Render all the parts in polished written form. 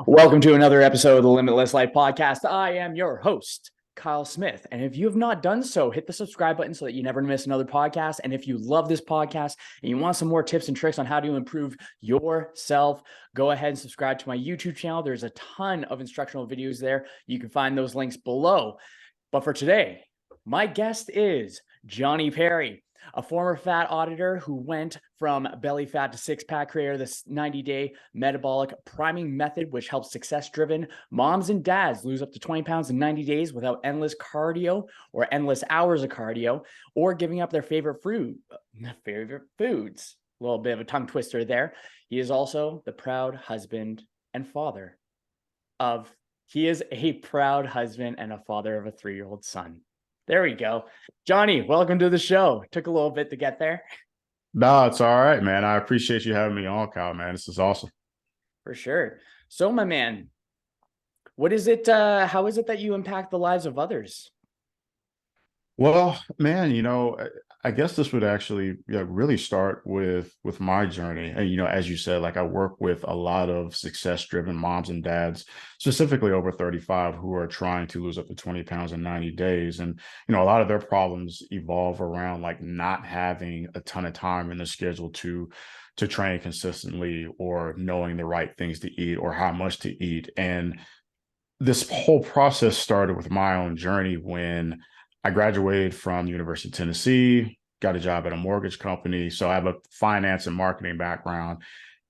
Welcome to another episode of the Limitless Life Podcast. I am your host, Kyle Smith. And if you have not done so, hit the subscribe button so that you never miss another podcast. And if you love this podcast and you want some more tips and tricks on how to improve yourself, go ahead and subscribe to my YouTube channel. There's a ton of instructional videos there. You can find those links below. But for today, my guest is Johnnie Perry, a former fat auditor who went from belly fat to six-pack, creator this 90-day metabolic priming method, which helps success-driven moms and dads lose up to 20 pounds in 90 days without endless cardio or endless hours of cardio or giving up their favorite foods. A little bit of a tongue twister there. He is also the proud husband and father of, he is a proud husband and a father of a 3-year-old son. There we go. Johnnie, welcome to the show. Took a little bit to get there. No, it's all right, man. I appreciate you having me on, Kyle, man. This is awesome. For sure. So, my man, what is it? How is it that you impact the lives of others? Well, man, I guess this would actually really start with my journey. And as you said, like I work with a lot of success-driven moms and dads, specifically over 35, who are trying to lose up to 20 pounds in 90 days. And a lot of their problems evolve around like not having a ton of time in the schedule to train consistently, or knowing the right things to eat or how much to eat. And this whole process started with my own journey when I graduated from the University of Tennessee, got a job at a mortgage company. So I have a finance and marketing background.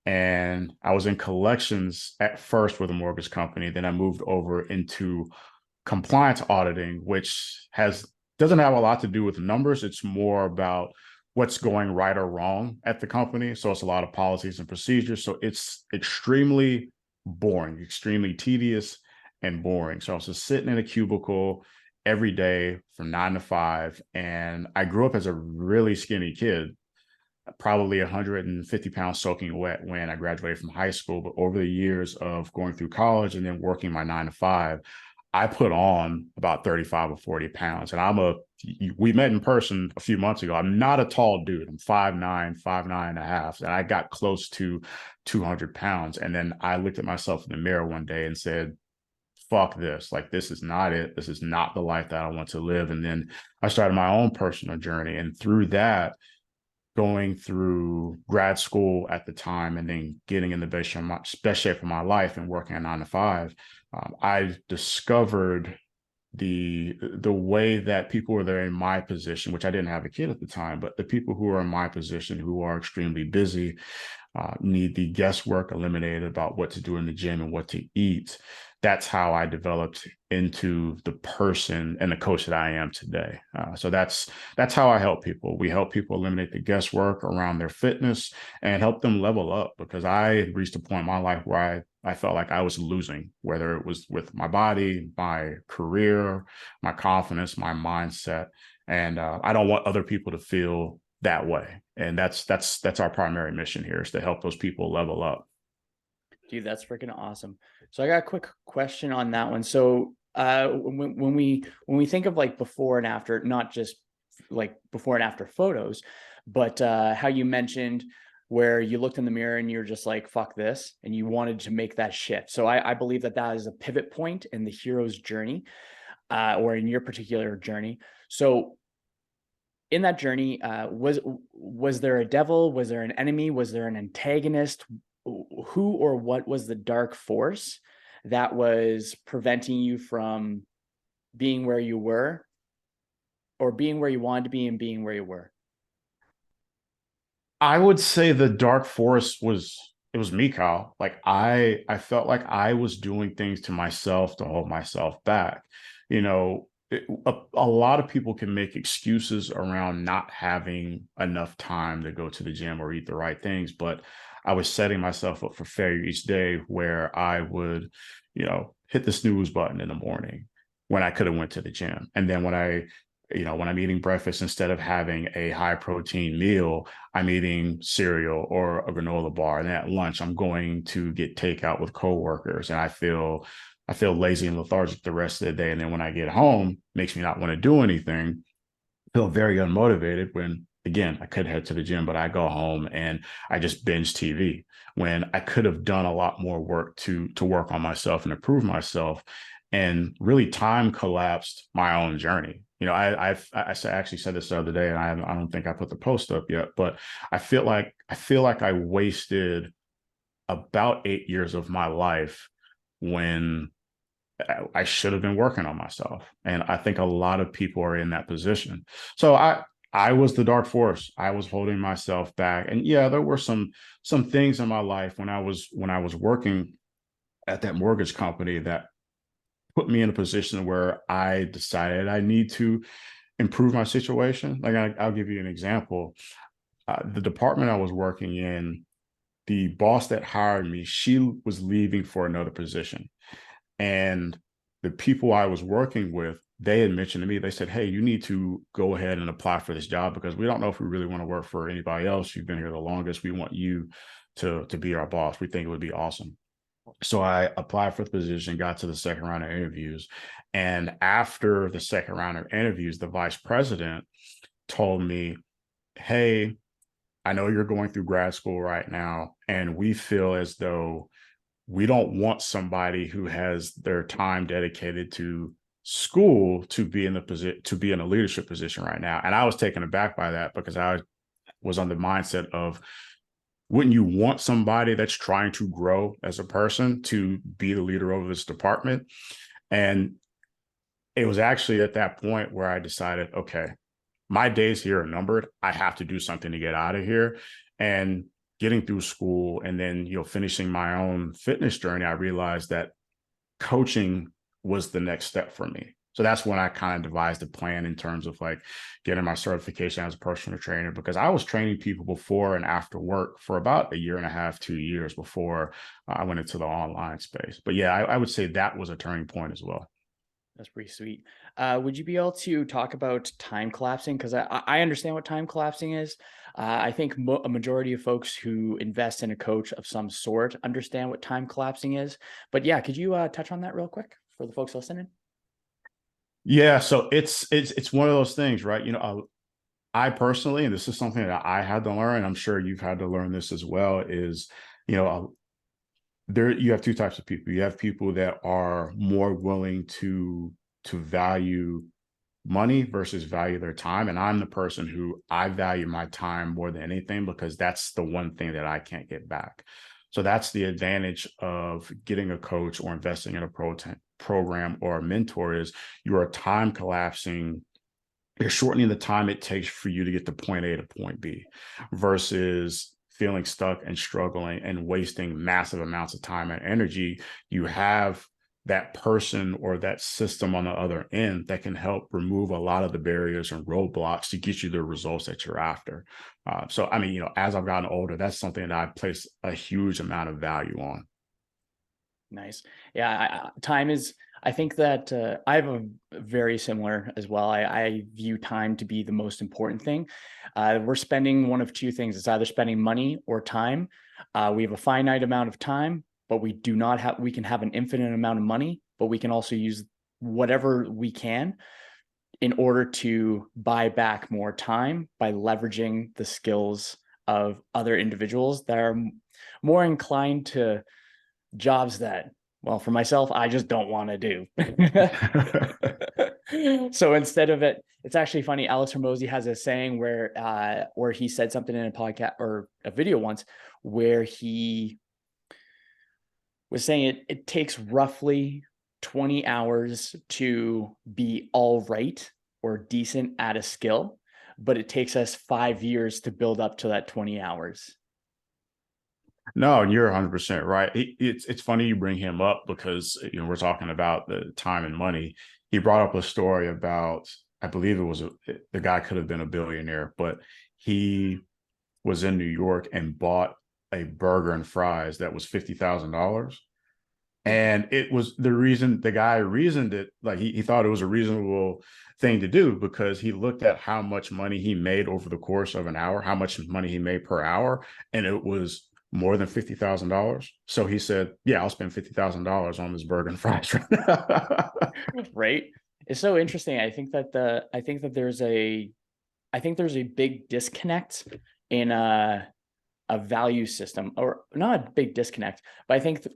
And I was in collections at first with a mortgage company. Then I moved over into compliance auditing, which doesn't have a lot to do with numbers. It's more about what's going right or wrong at the company. So it's a lot of policies and procedures. So it's extremely boring, extremely tedious and boring. So I was just sitting in a cubicle every day from 9 to 5. And I grew up as a really skinny kid, probably 150 pounds soaking wet when I graduated from high school. But over the years of going through college and then working my 9 to 5, I put on about 35 or 40 pounds. And we met in person a few months ago. I'm not a tall dude. I'm 5'9", 5'9.5". And I got close to 200 pounds. And then I looked at myself in the mirror one day and said, fuck this. Like, this is not it. This is not the life that I want to live. And then I started my own personal journey. And through that, going through grad school at the time and then getting in the best shape of my life and working at 9 to 5, I discovered the way that people who are there in my position, which I didn't have a kid at the time, but the people who are in my position who are extremely busy, need the guesswork eliminated about what to do in the gym and what to eat. That's how I developed into the person and the coach that I am today. So that's how I help people. We help people eliminate the guesswork around their fitness and help them level up, because I reached a point in my life where I felt like I was losing, whether it was with my body, my career, my confidence, my mindset. And I don't want other people to feel that way. And that's our primary mission here, is to help those people level up. Dude, that's freaking awesome. So I got a quick question on that one. So when we think of like before and after, not just like before and after photos, but how you mentioned where you looked in the mirror and you're just like, fuck this, and you wanted to make that shift. So I believe that is a pivot point in the hero's journey, or in your particular journey. So in that journey, was there a devil? Was there an enemy? Was there an antagonist? Who or what was the dark force that was preventing you from being where you were, or being where you wanted to be and being where you were? I would say the dark force it was me, Kyle. Like I felt like I was doing things to myself to hold myself back. A lot of people can make excuses around not having enough time to go to the gym or eat the right things, but I was setting myself up for failure each day, where I would, hit the snooze button in the morning when I could have went to the gym. And then when I'm eating breakfast, instead of having a high protein meal, I'm eating cereal or a granola bar. And then at lunch, I'm going to get takeout with coworkers, and I feel lazy and lethargic the rest of the day. And then when I get home, it makes me not want to do anything, feel very unmotivated, when again, I could head to the gym, but I go home and I just binge TV when I could have done a lot more work to work on myself and improve myself. And really, time collapsed my own journey. I actually said this the other day, and I don't think I put the post up yet, but I feel like I wasted about 8 years of my life when I should have been working on myself. And I think a lot of people are in that position. So I was the dark force. I was holding myself back. And yeah, there were some things in my life when I was working at that mortgage company that put me in a position where I decided I need to improve my situation. Like I'll give you an example. The department I was working in, the boss that hired me, she was leaving for another position. And the people I was working with, they had mentioned to me, they said, "Hey, you need to go ahead and apply for this job because we don't know if we really want to work for anybody else. You've been here the longest. We want you to be our boss. We think it would be awesome." So I applied for the position, got to the second round of interviews. And after the second round of interviews, the vice president told me, "Hey, I know you're going through grad school right now, and we feel as though we don't want somebody who has their time dedicated to school to be in the position to be in a leadership position right now." And I was taken aback by that because I was on the mindset of, wouldn't you want somebody that's trying to grow as a person to be the leader over this department? And it was actually at that point where I decided, okay, my days here are numbered. I have to do something to get out of here. And getting through school and then, finishing my own fitness journey, I realized that coaching was the next step for me. So that's when I kind of devised a plan in terms of like getting my certification as a personal trainer, because I was training people before and after work for about a year and a half, 2 years before I went into the online space. But yeah, I would say that was a turning point as well. That's pretty sweet. Would you be able to talk about time collapsing? Because I understand what time collapsing is. I think a majority of folks who invest in a coach of some sort understand what time collapsing is. But yeah, could you touch on that real quick for the folks listening? Yeah, so it's one of those things, right? I personally, and this is something that I had to learn, and I'm sure you've had to learn this as well, is, you know, there you have two types of people. You have people that are more willing to value money versus value their time. And I'm the person who I value my time more than anything because that's the one thing that I can't get back. So that's the advantage of getting a coach or investing in a program or a mentor is you are time collapsing. You're shortening the time it takes for you to get to point A to point B versus feeling stuck and struggling and wasting massive amounts of time and energy. You have that person or that system on the other end that can help remove a lot of the barriers and roadblocks to get you the results that you're after. So, I mean, as I've gotten older, that's something that I place a huge amount of value on. Nice. Yeah, time is, I think that I have a very similar as well. I view time to be the most important thing. We're spending one of two things. It's either spending money or time. We have a finite amount of time, but we do not have, we can have an infinite amount of money, but we can also use whatever we can in order to buy back more time by leveraging the skills of other individuals that are more inclined to jobs that, well, for myself, I just don't want to do. So instead of it, it's actually funny. Alex Hormozy has a saying where he said something in a podcast or a video once where he was saying it takes roughly 20 hours to be all right or decent at a skill, but it takes us 5 years to build up to that 20 hours. No, and you're 100% right. It's funny you bring him up because we're talking about the time and money. He brought up a story about, I believe it was the guy could have been a billionaire, but he was in New York and bought a burger and fries that was $50,000. And it was the guy reasoned it like he thought it was a reasonable thing to do because he looked at how much money he made over the course of an hour, how much money he made per hour, and it was more than $50,000. So he said, "Yeah, I'll spend $50,000 on this burger and fries right now." Right? It's so interesting. I think that there's a I think there's a big disconnect in a value system, or not a big disconnect, but I think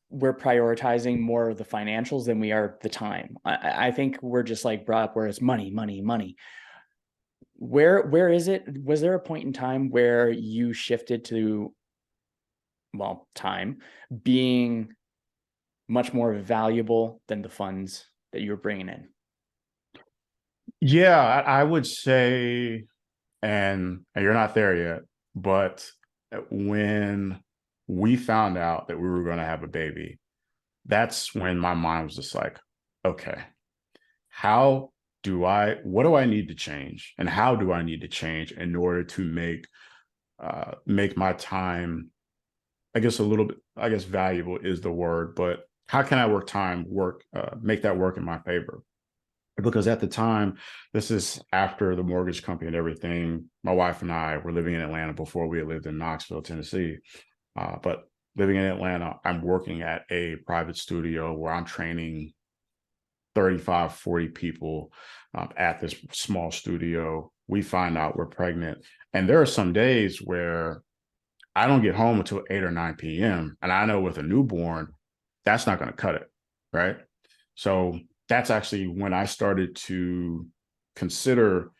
we're prioritizing more of the financials than we are the time. I think we're just like brought up where it's money, money, money. Where is it? Was there a point in time where you shifted to, well, time being much more valuable than the funds that you were bringing in? Yeah, I would say, and you're not there yet, but when we found out that we were going to have a baby, that's when my mind was just like, okay, what do I need to change? And how do I need to change in order to make my time, I guess a little bit, I guess valuable is the word, but how can I make that work in my favor? Because at the time, this is after the mortgage company and everything. My wife and I were living in Atlanta before we had lived in Knoxville, Tennessee. But living in Atlanta, I'm working at a private studio where I'm training 35, 40 people at this small studio. We find out we're pregnant. And there are some days where I don't get home until 8 or 9 p.m. And I know with a newborn, that's not going to cut it. Right. So that's actually when I started to consider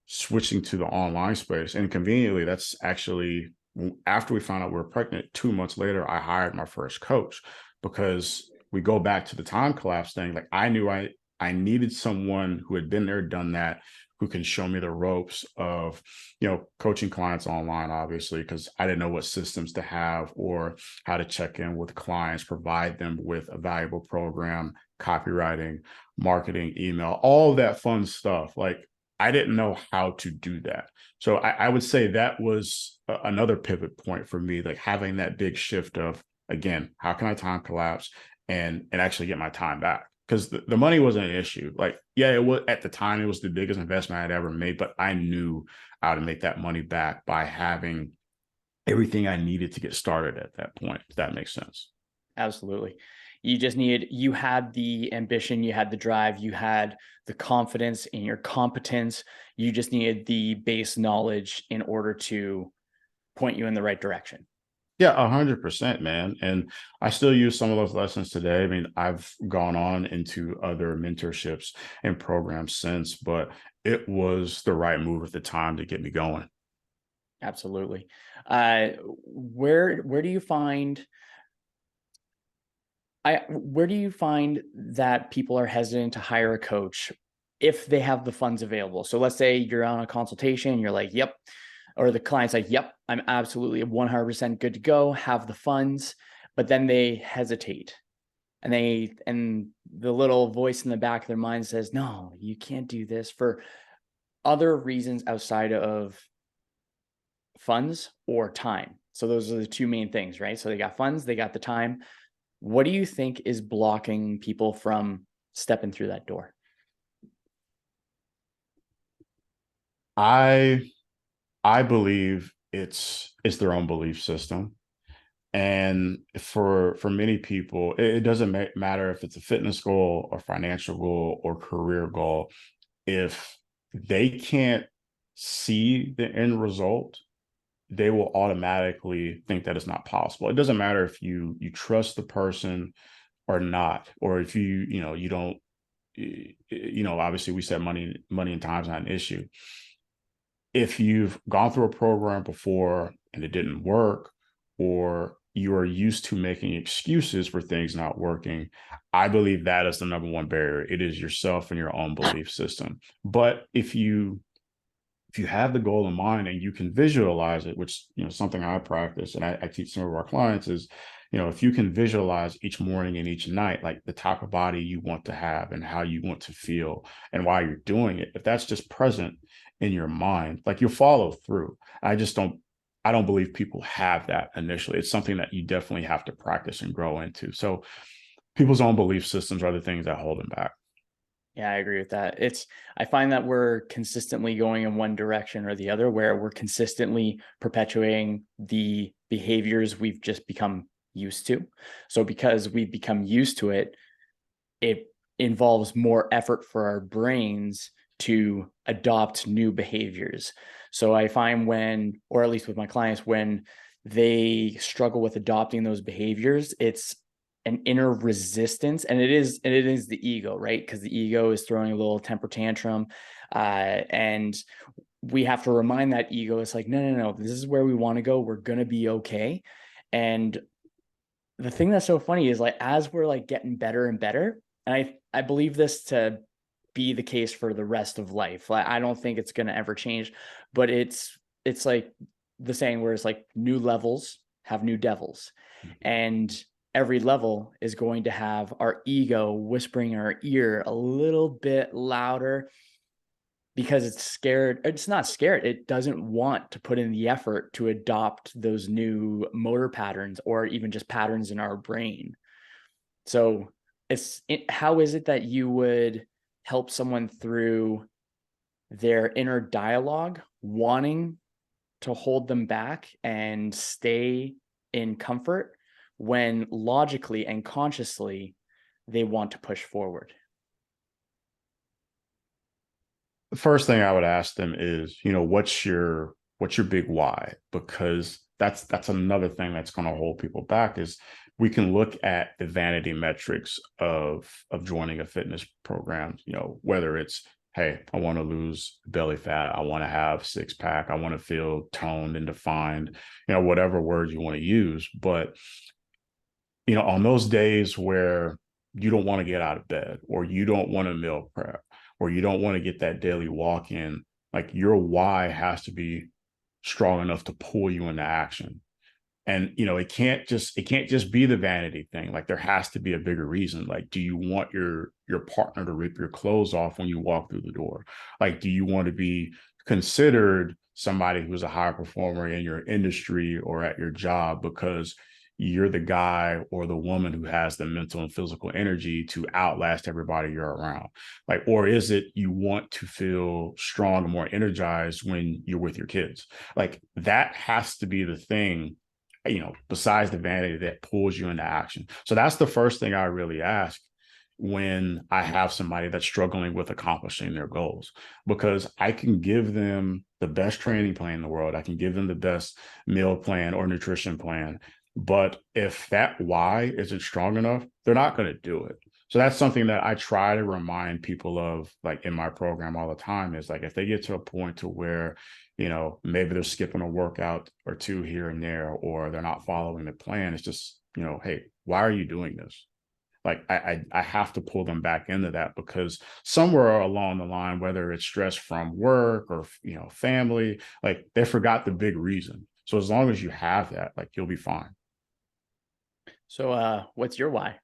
switching to the online space. And conveniently, that's actually after we found out we were pregnant, 2 months later, I hired my first coach, because we go back to the time collapse thing. Like I knew I needed someone who had been there, done that, who can show me the ropes of, coaching clients online, obviously, because I didn't know what systems to have or how to check in with clients, provide them with a valuable program, copywriting, marketing, email, all that fun stuff. Like I didn't know how to do that. So I would say that was another pivot point for me, like having that big shift of, again, how can I time collapse and actually get my time back? Because the money wasn't an issue. Like, yeah, it was at the time, it was the biggest investment I'd ever made, but I knew how to make that money back by having everything I needed to get started at that point, if that makes sense. Absolutely. You had the ambition, you had the drive, you had the confidence in your competence. You just needed the base knowledge in order to point you in the right direction. Yeah, 100%, man. And I still use some of those lessons today. I mean, I've gone on into other mentorships and programs since, but it was the right move at the time to get me going. Absolutely. Where do you find where do you find that people are hesitant to hire a coach if they have the funds available? So let's say you're on a consultation, you're like, yep, or the client's like, yep, I'm absolutely 100% good to go, have the funds, but then they hesitate. And the little voice in the back of their mind says, no, you can't do this for other reasons outside of funds or time. So those are the two main things, right? So they got funds, they got the time. What do you think is blocking people from stepping through that door? I I believe it's their own belief system. And for many people, it doesn't matter if it's a fitness goal or financial goal or career goal. If they can't see the end result, they will automatically think that it's not possible. It doesn't matter if you trust the person or not, or if you don't, obviously we said money and time is not an issue. If you've gone through a program before and it didn't work, or you are used to making excuses for things not working, I believe that is the number one barrier. It is yourself and your own belief system. But if you have the goal in mind and you can visualize it, which something I practice and I teach some of our clients is, if you can visualize each morning and each night, like the type of body you want to have and how you want to feel and why you're doing it, if that's just present in your mind, like you'll follow through. I don't believe people have that initially. It's something that you definitely have to practice and grow into. So people's own belief systems are the things that hold them back. Yeah, I agree with that. I find that we're consistently going in one direction or the other, where we're consistently perpetuating the behaviors we've just become used to. So because we've become used to it, it involves more effort for our brains to adopt new behaviors. So I find when, or at least with my clients, when they struggle with adopting those behaviors, it's an inner resistance, and it is the ego, right? Because the ego is throwing a little temper tantrum, and we have to remind that ego, it's like, no, this is where we want to go. We're gonna be okay. And the thing that's so funny is, like, as we're like getting better and better, and I believe this to be the case for the rest of life. Like, I don't think it's gonna ever change, but it's like the saying where it's like new levels have new devils, and every level is going to have our ego whispering in our ear a little bit louder because it's scared. It's not scared. It doesn't want to put in the effort to adopt those new motor patterns or even just patterns in our brain. So how is it that you would help someone through their inner dialogue, wanting to hold them back and stay in comfort when logically and consciously they want to push forward? The first thing I would ask them is, what's your big why? Because that's another thing that's going to hold people back. Is we can look at the vanity metrics of joining a fitness program, whether it's, hey, I want to lose belly fat, I want to have six pack, I want to feel toned and defined, whatever words you want to use. But on those days where you don't want to get out of bed, or you don't want to meal prep, or you don't want to get that daily walk in, like, your why has to be strong enough to pull you into action. And it can't just be the vanity thing. Like, there has to be a bigger reason. Like, do you want your partner to rip your clothes off when you walk through the door? Like, do you want to be considered somebody who's a high performer in your industry or at your job because you're the guy or the woman who has the mental and physical energy to outlast everybody you're around? Like, or is it you want to feel strong and more energized when you're with your kids? Like, that has to be the thing, besides the vanity, that pulls you into action. So that's the first thing I really ask when I have somebody that's struggling with accomplishing their goals, because I can give them the best training plan in the world. I can give them the best meal plan or nutrition plan. But if that why isn't strong enough, they're not going to do it. So that's something that I try to remind people of, like, in my program all the time, is like, if they get to a point to where, maybe they're skipping a workout or two here and there, or they're not following the plan, it's just, hey, why are you doing this? Like, I have to pull them back into that, because somewhere along the line, whether it's stress from work or, family, like, they forgot the big reason. So as long as you have that, like, you'll be fine. So what's your why?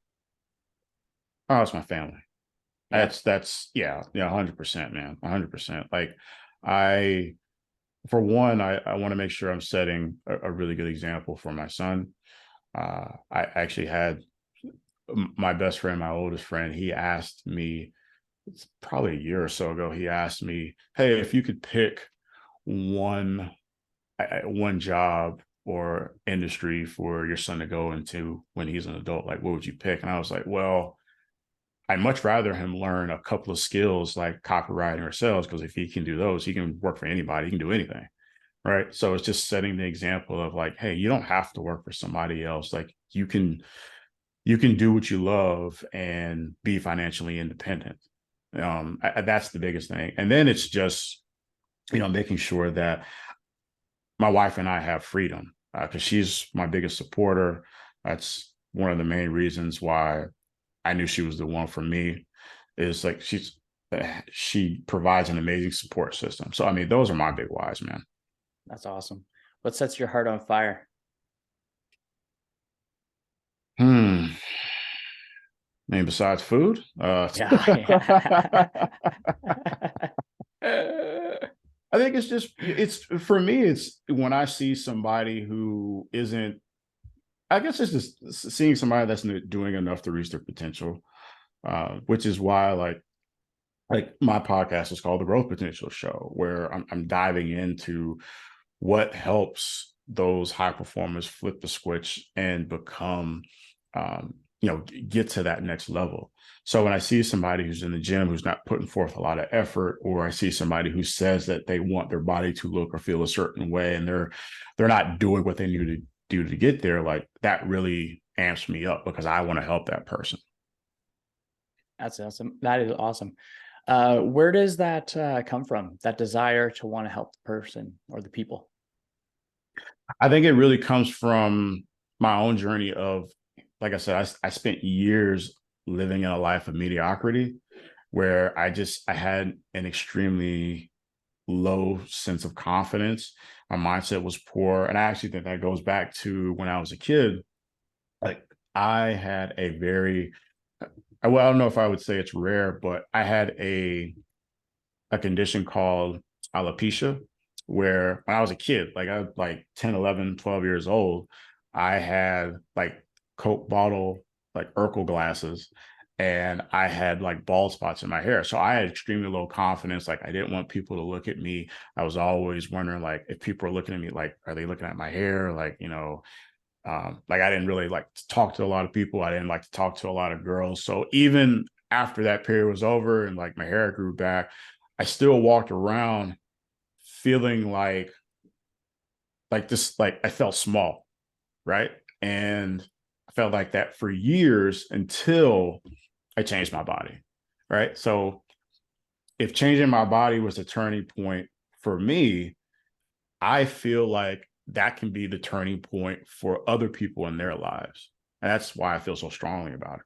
Oh, it's my family. Yeah. Yeah, 100%, man. 100%. Like, I, for one, I want to make sure I'm setting a really good example for my son. I actually had my best friend, my oldest friend, he asked me, it's probably a year or so ago, he asked me, hey, if you could pick one one job or industry for your son to go into when he's an adult, like, what would you pick? And I was like, well, I'd much rather him learn a couple of skills like copywriting or sales, because if he can do those, he can work for anybody, he can do anything. Right. So it's just setting the example of, like, hey, you don't have to work for somebody else. Like, you can do what you love and be financially independent. That's the biggest thing. And then it's just, making sure that my wife and I have freedom, because she's my biggest supporter. That's one of the main reasons why I knew she was the one for me, is like, she provides an amazing support system. So, I mean, those are my big whys, man. That's awesome. What sets your heart on fire? I mean, besides food, Yeah. I think it's for me, it's when I see somebody who isn't, I guess it's just seeing somebody that's doing enough to reach their potential, which is why, like my podcast is called The Growth Potential Show, where I'm diving into what helps those high performers flip the switch and become get to that next level. So when I see somebody who's in the gym who's not putting forth a lot of effort, or I see somebody who says that they want their body to look or feel a certain way, and they're not doing what they need to do to get there, like that really amps me up because I want to help that person. That's awesome. That is awesome. Where does that come from? That desire to want to help the person or the people? I think it really comes from my own journey of, like I said, I spent years living in a life of mediocrity where I had an extremely low sense of confidence. My mindset was poor. And I actually think that goes back to when I was a kid. Like I had a very, well, I don't know if I would say it's rare, but I had a condition called alopecia, where when I was a kid, like I was like 10, 11, 12 years old, I had like Coke bottle, like Urkel glasses, and I had like bald spots in my hair. So I had extremely low confidence. Like I didn't want people to look at me. I was always wondering like if people are looking at me, like, are they looking at my hair? Like, like I didn't really like to talk to a lot of people. I didn't like to talk to a lot of girls. So even after that period was over and like my hair grew back, I still walked around feeling like this, like I felt small, right? And I felt like that for years until I changed my body, right? So if changing my body was a turning point for me, I feel like that can be the turning point for other people in their lives. And that's why I feel so strongly about it.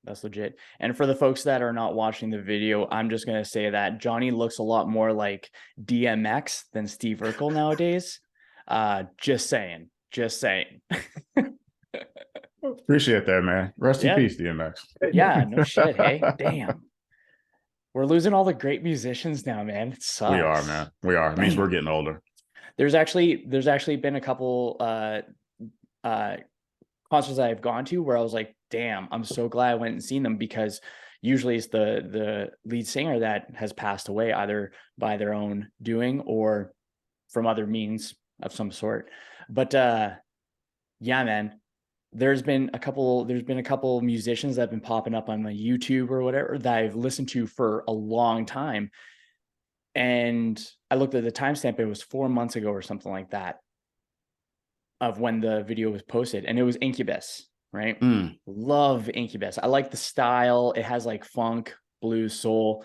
That's legit. And for the folks that are not watching the video, I'm just going to say that Johnnie looks a lot more like DMX than Steve Urkel nowadays. Just saying. Just saying. Appreciate that, man. Rest in Yeah. peace, DMX. Yeah. No shit. Hey, damn. We're losing all the great musicians now, man. It We are, sucks. man. We are. It means we're Damn. getting older. There's actually been a couple uh concerts I've gone to where I was like, damn, I'm so glad I went and seen them, because usually it's the lead singer that has passed away either by their own doing or from other means of some sort. But yeah, man, there's been a couple musicians that have been popping up on my YouTube or whatever that I've listened to for a long time. And I looked at the timestamp, it was 4 months ago or something like that, of when the video was posted, and it was Incubus, right? Mm. Love Incubus. I like the style. It has like funk, blues, soul,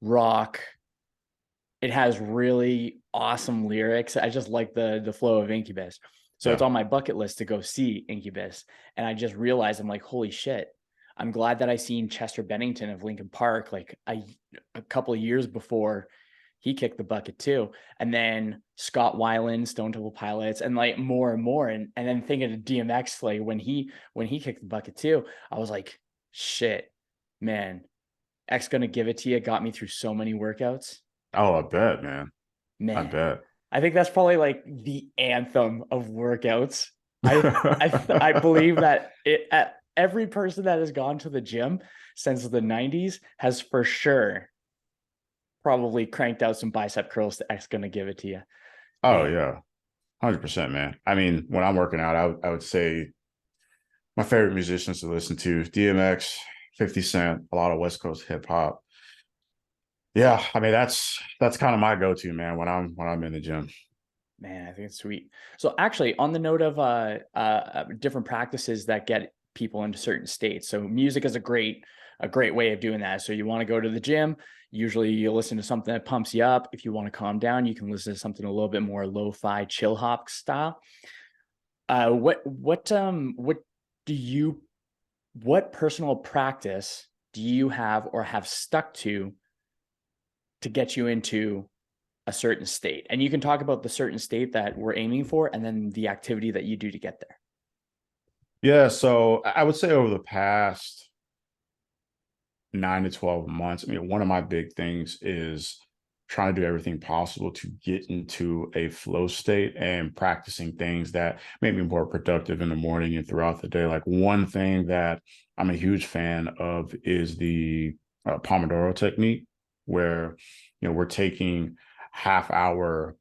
rock. It has really awesome lyrics. I just like the flow of Incubus. So it's Yeah. on my bucket list to go see Incubus. And I just realized, I'm like, holy shit. I'm glad that I seen Chester Bennington of Linkin Park like a couple of years before he kicked the bucket too. And then Scott Weiland, Stone Temple Pilots, and like more and more. And then thinking of DMX, like when he kicked the bucket too, I was like, shit, man, X Gonna Give It to You got me through so many workouts. Oh, I bet, man. I Man, bet. I think that's probably like the anthem of workouts. I believe that every person that has gone to the gym since the 90s has for sure probably cranked out some bicep curls to X Gonna Give It to You. Oh Damn. yeah. 100%, man. I mean, when I'm working out, I would say my favorite musicians to listen to: DMX, 50 Cent, a lot of West Coast hip hop. Yeah, I mean that's kind of my go-to, man, when I'm in the gym. Man, I think it's sweet. So actually, on the note of different practices that get people into certain states, so music is a great way of doing that. So you want to go to the gym, usually you listen to something that pumps you up. If you want to calm down, you can listen to something a little bit more lo-fi, chill hop style. What do you what personal practice do you have or have stuck to get you into a certain state? And you can talk about the certain state that we're aiming for and then the activity that you do to get there. Yeah, so I would say over the past 9 to 12 months, I mean, one of my big things is trying to do everything possible to get into a flow state and practicing things that make me more productive in the morning and throughout the day. Like one thing that I'm a huge fan of is the Pomodoro technique, where we're taking half hour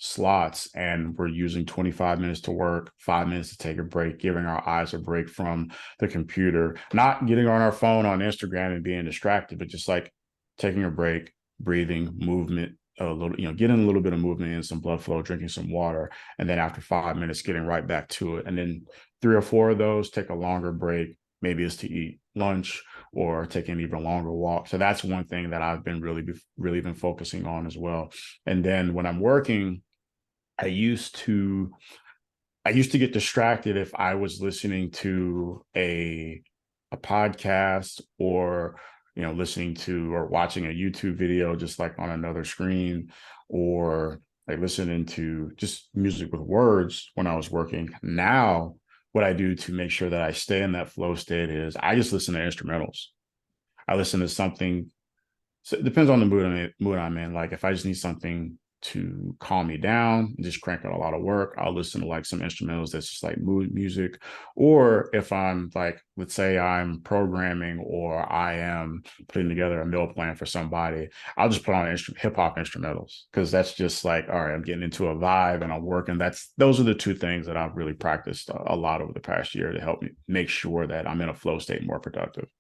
slots, and we're using 25 minutes to work, 5 minutes to take a break, giving our eyes a break from the computer, not getting on our phone on Instagram and being distracted, but just like taking a break, breathing, movement, a little, getting a little bit of movement in, some blood flow, drinking some water, and then after 5 minutes, getting right back to it. And then 3 or 4 of those, take a longer break. Maybe it's to eat lunch or take an even longer walk. So that's one thing that I've been really been focusing on as well. And then when I'm working, I used to get distracted if I was listening to a podcast, or listening to or watching a YouTube video just like on another screen, or like listening to just music with words when I was working. Now, what I do to make sure that I stay in that flow state is I just listen to instrumentals. I listen to something. So it depends on the mood I'm in. Like if I just need something to calm me down and just crank out a lot of work, I'll listen to like some instrumentals that's just like mood music. Or if I'm like, let's say I'm programming or I am putting together a meal plan for somebody, I'll just put on hip hop instrumentals, because that's just like, all right, I'm getting into a vibe and I'm working. Those are the two things that I've really practiced a lot over the past year to help me make sure that I'm in a flow state, more productive.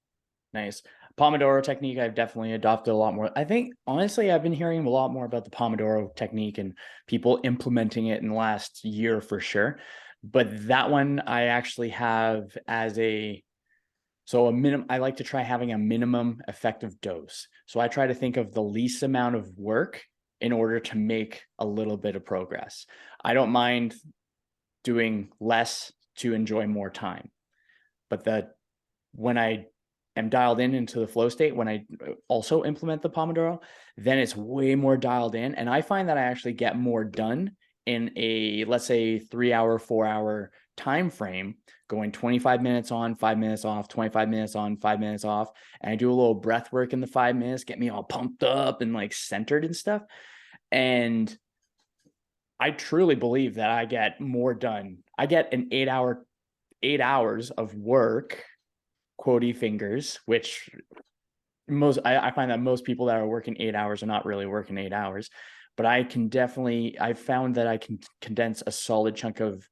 Nice. Pomodoro technique, I've definitely adopted a lot more. I think, honestly, I've been hearing a lot more about the Pomodoro technique and people implementing it in the last year for sure. But that one I actually have as a minimum. I like to try having a minimum effective dose. So I try to think of the least amount of work in order to make a little bit of progress. I don't mind doing less to enjoy more time. But when I am dialed into the flow state, when I also implement the Pomodoro, then it's way more dialed in. And I find that I actually get more done in a, let's say, 3 hour, 4 hour time frame, going 25 minutes on, 5 minutes off, 25 minutes on, 5 minutes off. And I do a little breath work in the 5 minutes, get me all pumped up and like centered and stuff. And I truly believe that I get more done. I get an 8 hours of work, quotey fingers, which I find that most people that are working 8 hours are not really working 8 hours. But I've found that I can condense a solid chunk of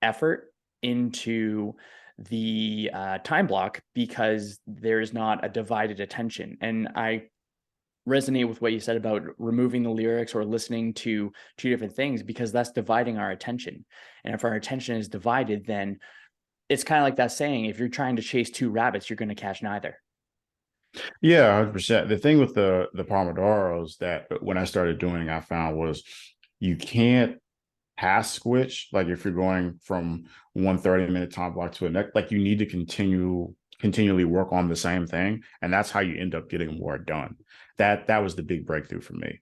effort into the time block, because there's not a divided attention. And I resonate with what you said about removing the lyrics or listening to two different things, because that's dividing our attention. And if our attention is divided, then it's kind of like that saying, if you're trying to chase two rabbits, you're going to catch neither. Yeah, 100%. The thing with the Pomodoros that when I started doing, I found was you can't task switch. Like if you're going from one 30-minute time block to a next, like you need to continually work on the same thing. And that's how you end up getting more done. That was the big breakthrough for me.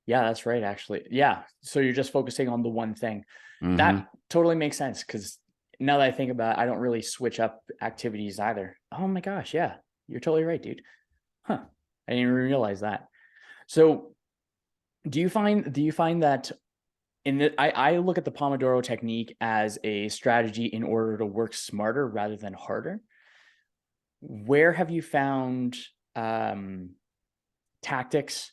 Yeah, that's right, actually. Yeah. So you're just focusing on the one thing. Hmm. That totally makes sense, because now that I think about it, I don't really switch up activities either. Oh my gosh. Yeah, you're totally right, dude. Huh. I didn't even realize that. So do you find that I look at the Pomodoro technique as a strategy in order to work smarter rather than harder. Where have you found tactics?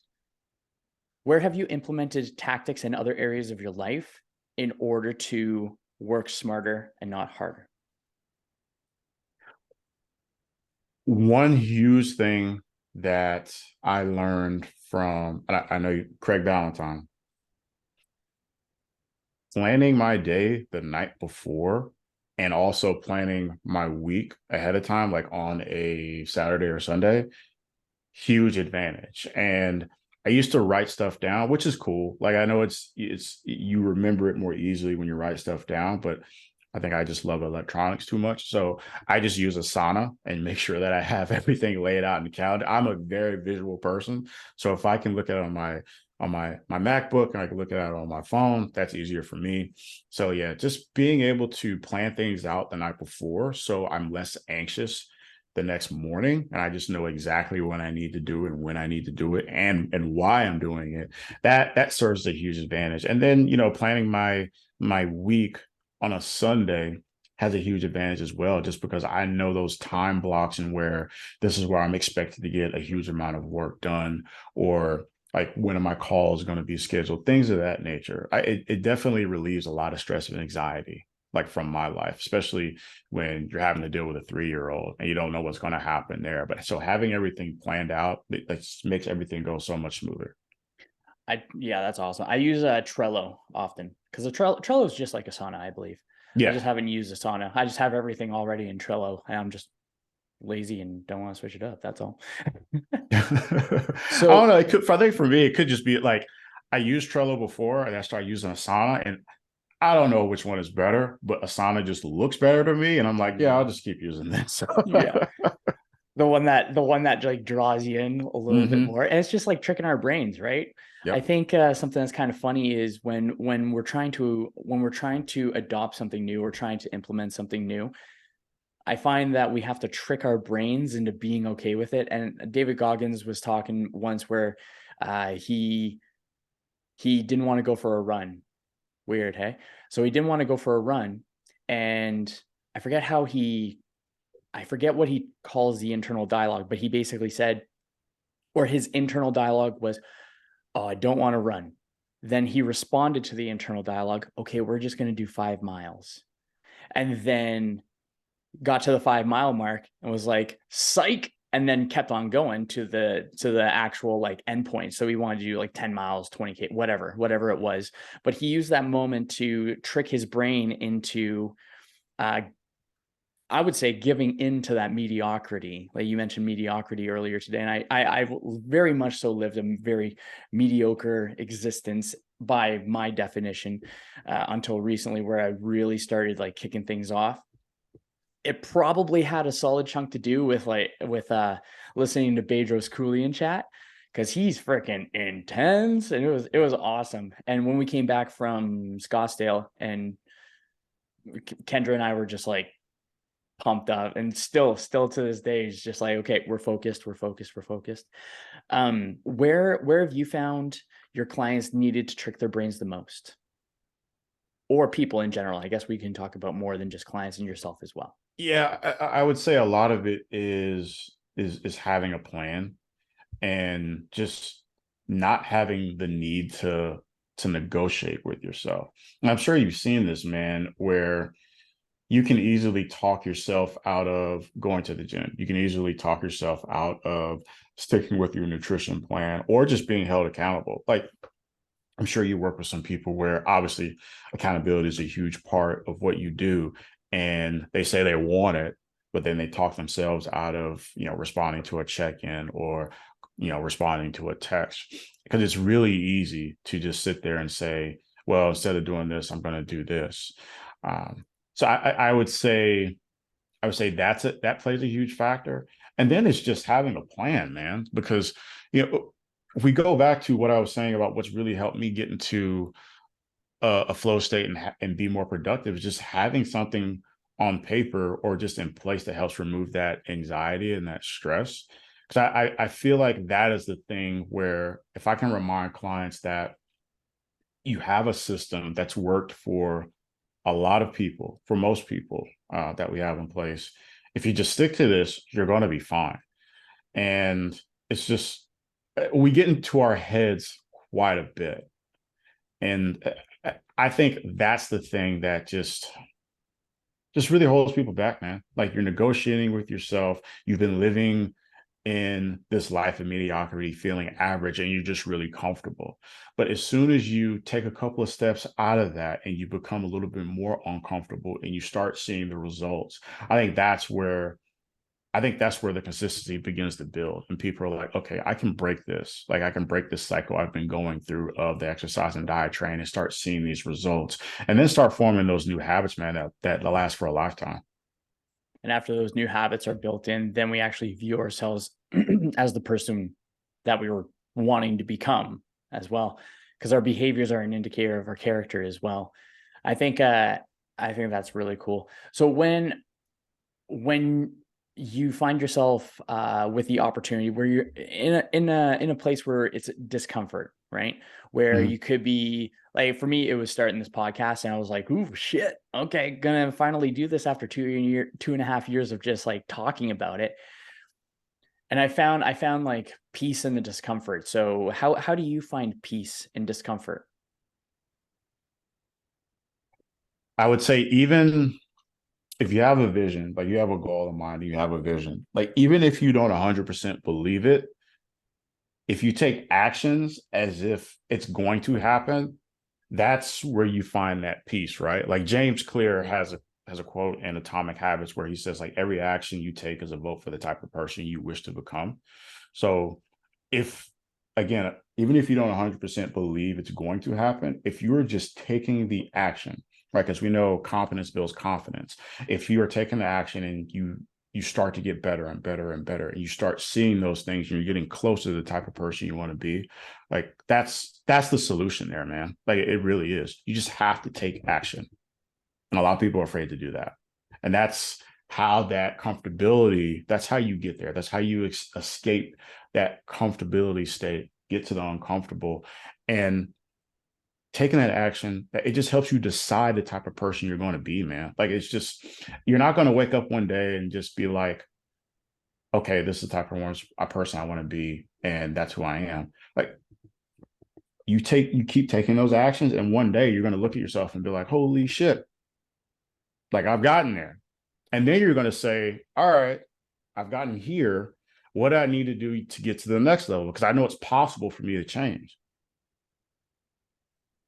Where have you implemented tactics in other areas of your life in order to work smarter and not harder? One huge thing that I learned from, I know Craig Valentine, planning my day the night before and also planning my week ahead of time, like on a Saturday or Sunday, huge advantage. And I used to write stuff down, which is cool. Like I know it's you remember it more easily when you write stuff down, but I think I just love electronics too much. So I just use Asana and make sure that I have everything laid out in the calendar. I'm a very visual person. So if I can look at it on my MacBook and I can look at it on my phone, that's easier for me. So yeah, just being able to plan things out the night before, so I'm less anxious the next morning and I just know exactly when I need to do it and when I need to do it and why I'm doing it. That serves a huge advantage. And then, planning my week on a Sunday has a huge advantage as well, just because I know those time blocks and where this is where I'm expected to get a huge amount of work done, or Like, when are my calls going to be scheduled? Things of that nature. It definitely relieves a lot of stress and anxiety, like from my life, especially when you're having to deal with a 3-year-old and you don't know what's going to happen there. But so having everything planned out, it just makes everything go so much smoother. Yeah, that's awesome. I use Trello often because Trello is just like Asana, I believe. I Yeah. just haven't used Asana. I just have everything already in Trello, and I'm just lazy and don't want to switch it up. That's all. I don't So know. It could, I think for me, it could just be like I used Trello before and I started using Asana, and I don't know which one is better, but Asana just looks better to me. And I'm like, yeah, I'll just keep using this. yeah, the one that like draws you in a little bit Hmm. more, and it's just like tricking our brains, right? I Yep. think something that's kind of funny is when we're trying to adopt something new or trying to implement something new. I find that we have to trick our brains into being okay with it. And David Goggins was talking once where he didn't want to go for a run. Weird, hey? So he didn't want to go for a run, and I forget how he I forget what he calls the internal dialogue, but he basically said, or his internal dialogue was, "Oh, I don't want to run." Then he responded to the internal dialogue, "Okay, we're just going to do 5 miles." And then got to the 5 mile mark and was like, psych, and then kept on going to the actual like endpoint. So he wanted to do like 10 miles, 20K, whatever it was. But he used that moment to trick his brain into uh I would say giving into that mediocrity. Like you mentioned mediocrity earlier today. And I very much so lived a very mediocre existence by my definition, until recently, where I really started like kicking things off. It probably had a solid chunk to do with listening to Bedros Keuilian chat, because he's freaking intense, and it was awesome. And when we came back from Scottsdale, and Kendra and I were just like pumped up, and still to this day is just like, okay, we're focused. Where have you found your clients needed to trick their brains the most, or people in general? I guess we can talk about more than just clients and yourself as well. Yeah, I would say a lot of it is having a plan and just not having the need to negotiate with yourself. And I'm sure you've seen this, man, where you can easily talk yourself out of going to the gym. You can easily talk yourself out of sticking with your nutrition plan or just being held accountable. Like, I'm sure you work with some people where obviously accountability is a huge part of what you do. And they say they want it, but then they talk themselves out of, responding to a check-in or, responding to a text. Because it's really easy to just sit there and say, well, instead of doing this, I'm going to do this. Um, so I would say that plays a huge factor. And then it's just having a plan, man, because if we go back to what I was saying about what's really helped me get into a flow state and be more productive, is just having something on paper or just in place that helps remove that anxiety and that stress. Because I feel like that is the thing where if I can remind clients that you have a system that's worked for a lot of people, for most people that we have in place, if you just stick to this, you're going to be fine. And it's just, we get into our heads quite a bit. And I think that's the thing that just really holds people back, man. Like, you're negotiating with yourself. You've been living in this life of mediocrity, feeling average, and you're just really comfortable. But as soon as you take a couple of steps out of that and you become a little bit more uncomfortable and you start seeing the results, I think that's where the consistency begins to build. And people are like, okay, I can break this. Like, I can break this cycle I've been going through of the exercise and diet train and start seeing these results and then start forming those new habits, man, that last for a lifetime. And after those new habits are built in, then we actually view ourselves as the person that we were wanting to become as well, because our behaviors are an indicator of our character as well. I think that's really cool. So when you find yourself with the opportunity where you're in a place where it's discomfort, right? Where Mhm. you could be like, for me, it was starting this podcast, and I was like, "Ooh, shit! Okay, gonna finally do this after 2.5 years of just like talking about it." And I found like peace in the discomfort. So how do you find peace in discomfort? I would say even if you have a vision, like you have a goal in mind, you have a vision, like even if you don't 100% believe it, if you take actions as if it's going to happen, that's where you find that peace, right? Like James Clear has a quote in Atomic Habits where he says like every action you take is a vote for the type of person you wish to become. So if again, even if you don't 100% believe it's going to happen, if you're just taking the action, right? Because we know confidence builds confidence. If you are taking the action and you start to get better and better and better, and you start seeing those things, and you're getting closer to the type of person you want to be, like that's the solution there, man. Like it really is. You just have to take action. And a lot of people are afraid to do that. And that's how that comfortability, that's how you get there. That's how you escape that comfortability state, get to the uncomfortable. And taking that action, it just helps you decide the type of person you're going to be, man. Like it's just, you're not going to wake up one day and just be like, okay, this is the type of a person I want to be. And that's who I am. Like you keep taking those actions. And one day you're going to look at yourself and be like, holy shit, like I've gotten there. And then you're going to say, all right, I've gotten here. What do I need to do to get to the next level? Because I know it's possible for me to change.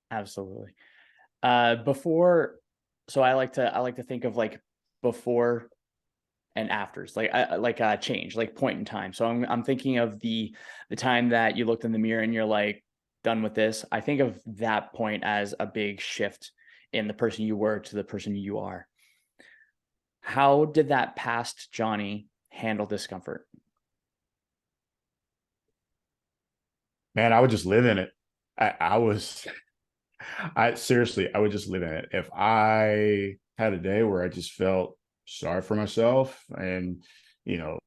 Absolutely. Before, so I like to think of like before and afters, like change, like point in time. So I'm thinking of the time that you looked in the mirror and you're like done with this. I think of that point as a big shift in the person you were to the person you are. How did that past Johnnie handle discomfort? Man, I would just live in it. I was I seriously, I would just live in it. If I had a day where I just felt sorry for myself and, you know,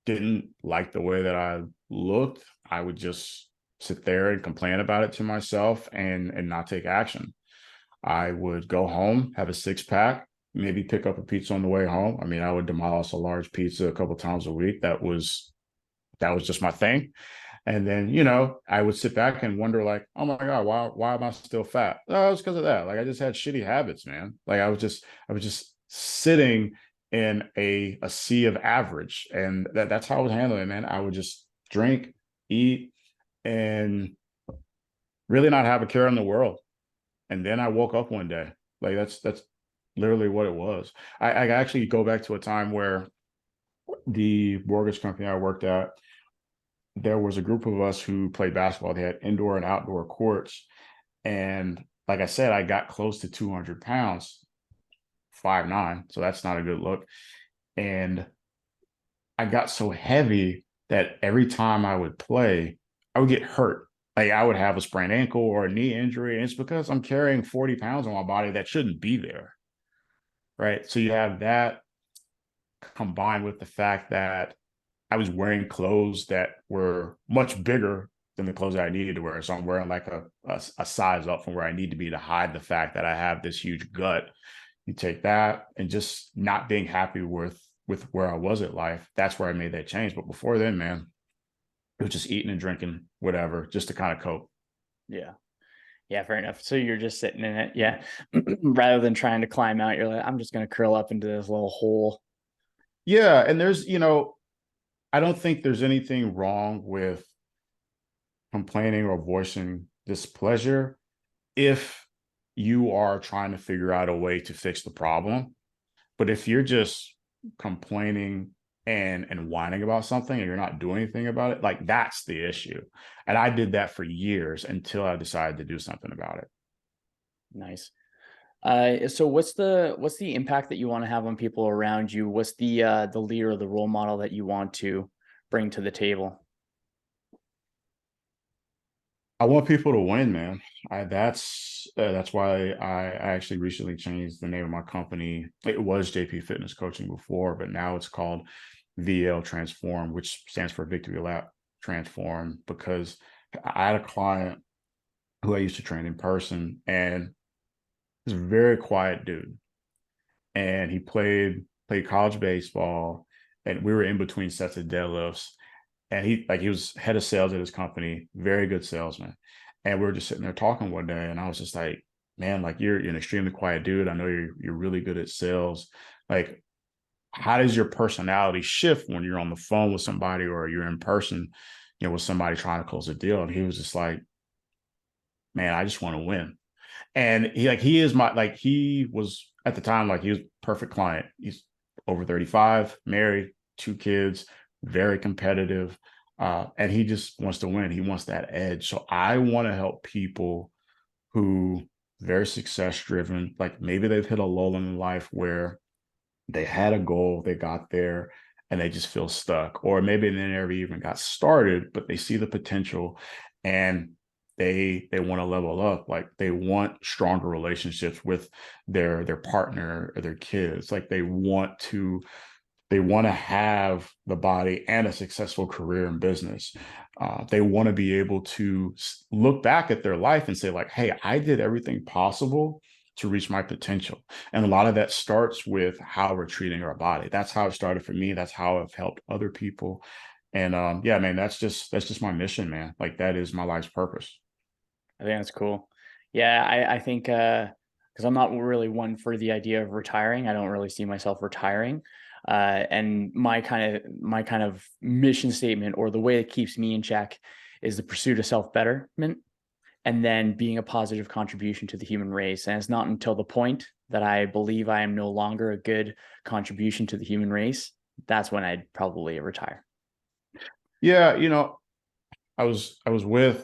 didn't like the way that I looked, I would just sit there and complain about it to myself and not take action. I would go home, have a six pack, maybe pick up a pizza on the way home. I mean, I would demolish a large pizza a couple times a week. That was just my thing. And then, I would sit back and wonder, like, oh my God, why am I still fat? Oh, it's because of that. Like I just had shitty habits, man. Like I was just sitting in a sea of average. And that's how I was handling it, man. I would just drink, eat, and really not have a care in the world. And then I woke up one day. Like that's literally what it was. I actually go back to a time where the mortgage company I worked at, there was a group of us who played basketball. They had indoor and outdoor courts. And like I said, I got close to 200 pounds, 5'9". So that's not a good look. And I got so heavy that every time I would play, I would get hurt. Like I would have a sprained ankle or a knee injury. And it's because I'm carrying 40 pounds on my body that shouldn't be there. Right. So you have that combined with the fact that I was wearing clothes that were much bigger than the clothes that I needed to wear. So I'm wearing like a size up from where I need to be to hide the fact that I have this huge gut. You take that and just not being happy with where I was at life. That's where I made that change. But before then, man, it was just eating and drinking, whatever, just to kind of cope. Yeah. Yeah, fair enough. So you're just sitting in it. Yeah. Rather than trying to climb out, you're like, I'm just going to curl up into this little hole. Yeah. And I don't think there's anything wrong with complaining or voicing displeasure if you are trying to figure out a way to fix the problem. But if you're just complaining and whining about something and you're not doing anything about it, like that's the issue. And I did that for years until I decided to do something about it. Nice. So what's the impact that you want to have on people around you? What's the leader or the role model that you want to bring to the table? I want people to win, man. That's why I actually recently changed the name of my company. It was JP Fitness Coaching before, but now it's called VL Transform, which stands for Victory Lap Transform. Because I had a client who I used to train in person, and he's a very quiet dude, and he played college baseball, and we were in between sets of deadlifts, and he was head of sales at his company, very good salesman. And we were just sitting there talking one day, and I was just like, man, like you're an extremely quiet dude. I know you're really good at sales. Like, how does your personality shift when you're on the phone with somebody or you're in person, with somebody trying to close a deal? And he was just like, man, I just want to win. And he is he was at the time, like he was perfect client. He's over 35, married, 2 kids, very competitive. And he just wants to win. He wants that edge. So I want to help people who very success driven, like maybe they've hit a lull in life where they had a goal, they got there, and they just feel stuck. Or maybe they never even got started, but they see the potential and they want to level up. Like they want stronger relationships with their partner or their kids. Like they want to have the body and a successful career in business. They want to be able to look back at their life and say, like, hey, I did everything possible to reach my potential. And a lot of that starts with how we're treating our body. That's how it started for me. That's how I've helped other people. And yeah, man, that's just my mission, man. Like that is my life's purpose. I think that's cool. Yeah, I think because I'm not really one for the idea of retiring. I don't really see myself retiring. And my kind of mission statement, or the way it keeps me in check, is the pursuit of self-betterment, and then being a positive contribution to the human race. And it's not until the point that I believe I am no longer a good contribution to the human race, that's when I'd probably retire. Yeah, I was with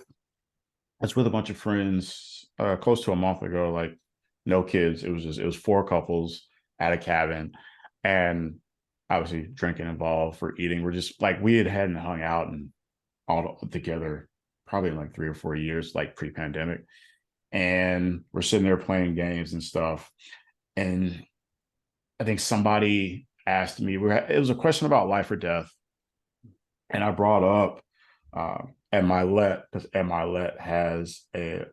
a bunch of friends close to a month ago, like no kids. It was 4 couples at a cabin, and obviously drinking involved for eating. We're just like we hadn't hung out and all together probably in like 3 or 4 years, like pre-pandemic. And we're sitting there playing games and stuff. And I think somebody asked me, it was a question about life or death. And I brought up Ed because Ed has I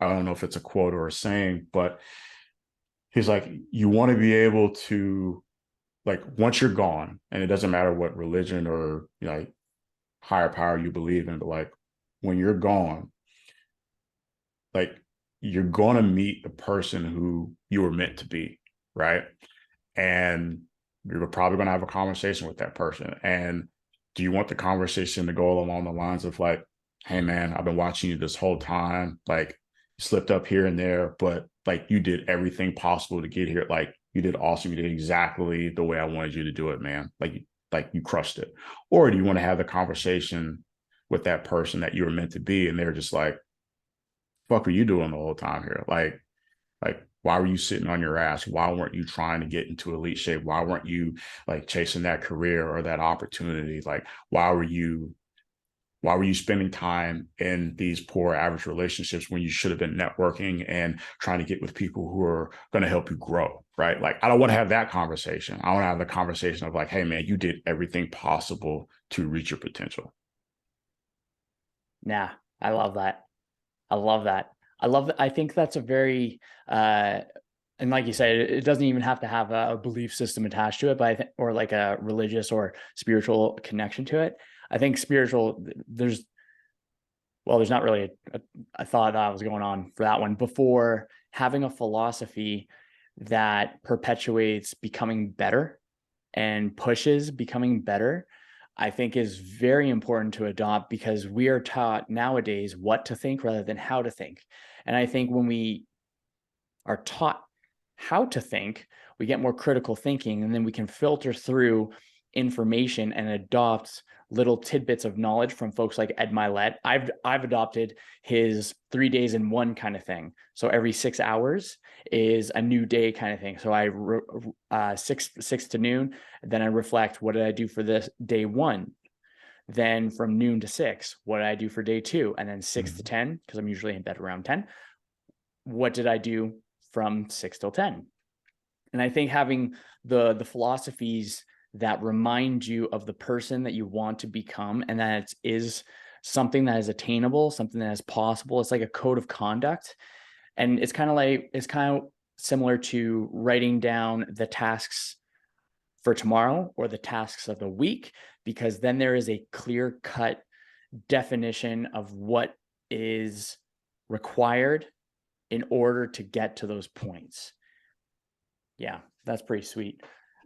don't know if it's a quote or a saying, but he's like, you want to be able to, like, once you're gone, and it doesn't matter what religion or, like, higher power you believe in, but like when you're gone, like you're going to meet the person who you were meant to be, right? And you're probably going to have a conversation with that person. And do you want the conversation to go along the lines of like, hey man, I've been watching you this whole time, like you slipped up here and there, but like you did everything possible to get here, like you did awesome, you did exactly the way I wanted you to do it, man, like you crushed it? Or do you want to have the conversation with that person that you were meant to be, and they're just like, fuck were you doing the whole time here? Like, why were you sitting on your ass? Why weren't you trying to get into elite shape? Why weren't you like chasing that career or that opportunity? Like, why were you spending time in these poor average relationships when you should have been networking and trying to get with people who are going to help you grow, right? Like, I don't want to have that conversation. I want to have the conversation of like, hey man, you did everything possible to reach your potential. Nah, I love that. I love that. I love that. I think that's a very, and like you said, it doesn't even have to have a belief system attached to it, but I think, or like a religious or spiritual connection to it. I think spiritual, there's not really a thought that was going on for that one before. Having a philosophy that perpetuates becoming better and pushes becoming better, I think is very important to adopt, because we are taught nowadays what to think rather than how to think. And I think when we are taught how to think, we get more critical thinking, and then we can filter through information and adopt little tidbits of knowledge from folks like Ed Milet. I've adopted his 3 days in one kind of thing. So every 6 hours is a new day kind of thing. So six to noon, then I reflect, what did I do for this day one? Then from noon to 6, what did I do for day two? And then 6 to 10, because I'm usually in bed around 10. What did I do from 6 till 10? And I think having the philosophies that remind you of the person that you want to become, and that it is something that is attainable, something that is possible. It's like a code of conduct. And it's kind of similar to writing down the tasks for tomorrow or the tasks of the week, because then there is a clear-cut definition of what is required in order to get to those points. Yeah, that's pretty sweet.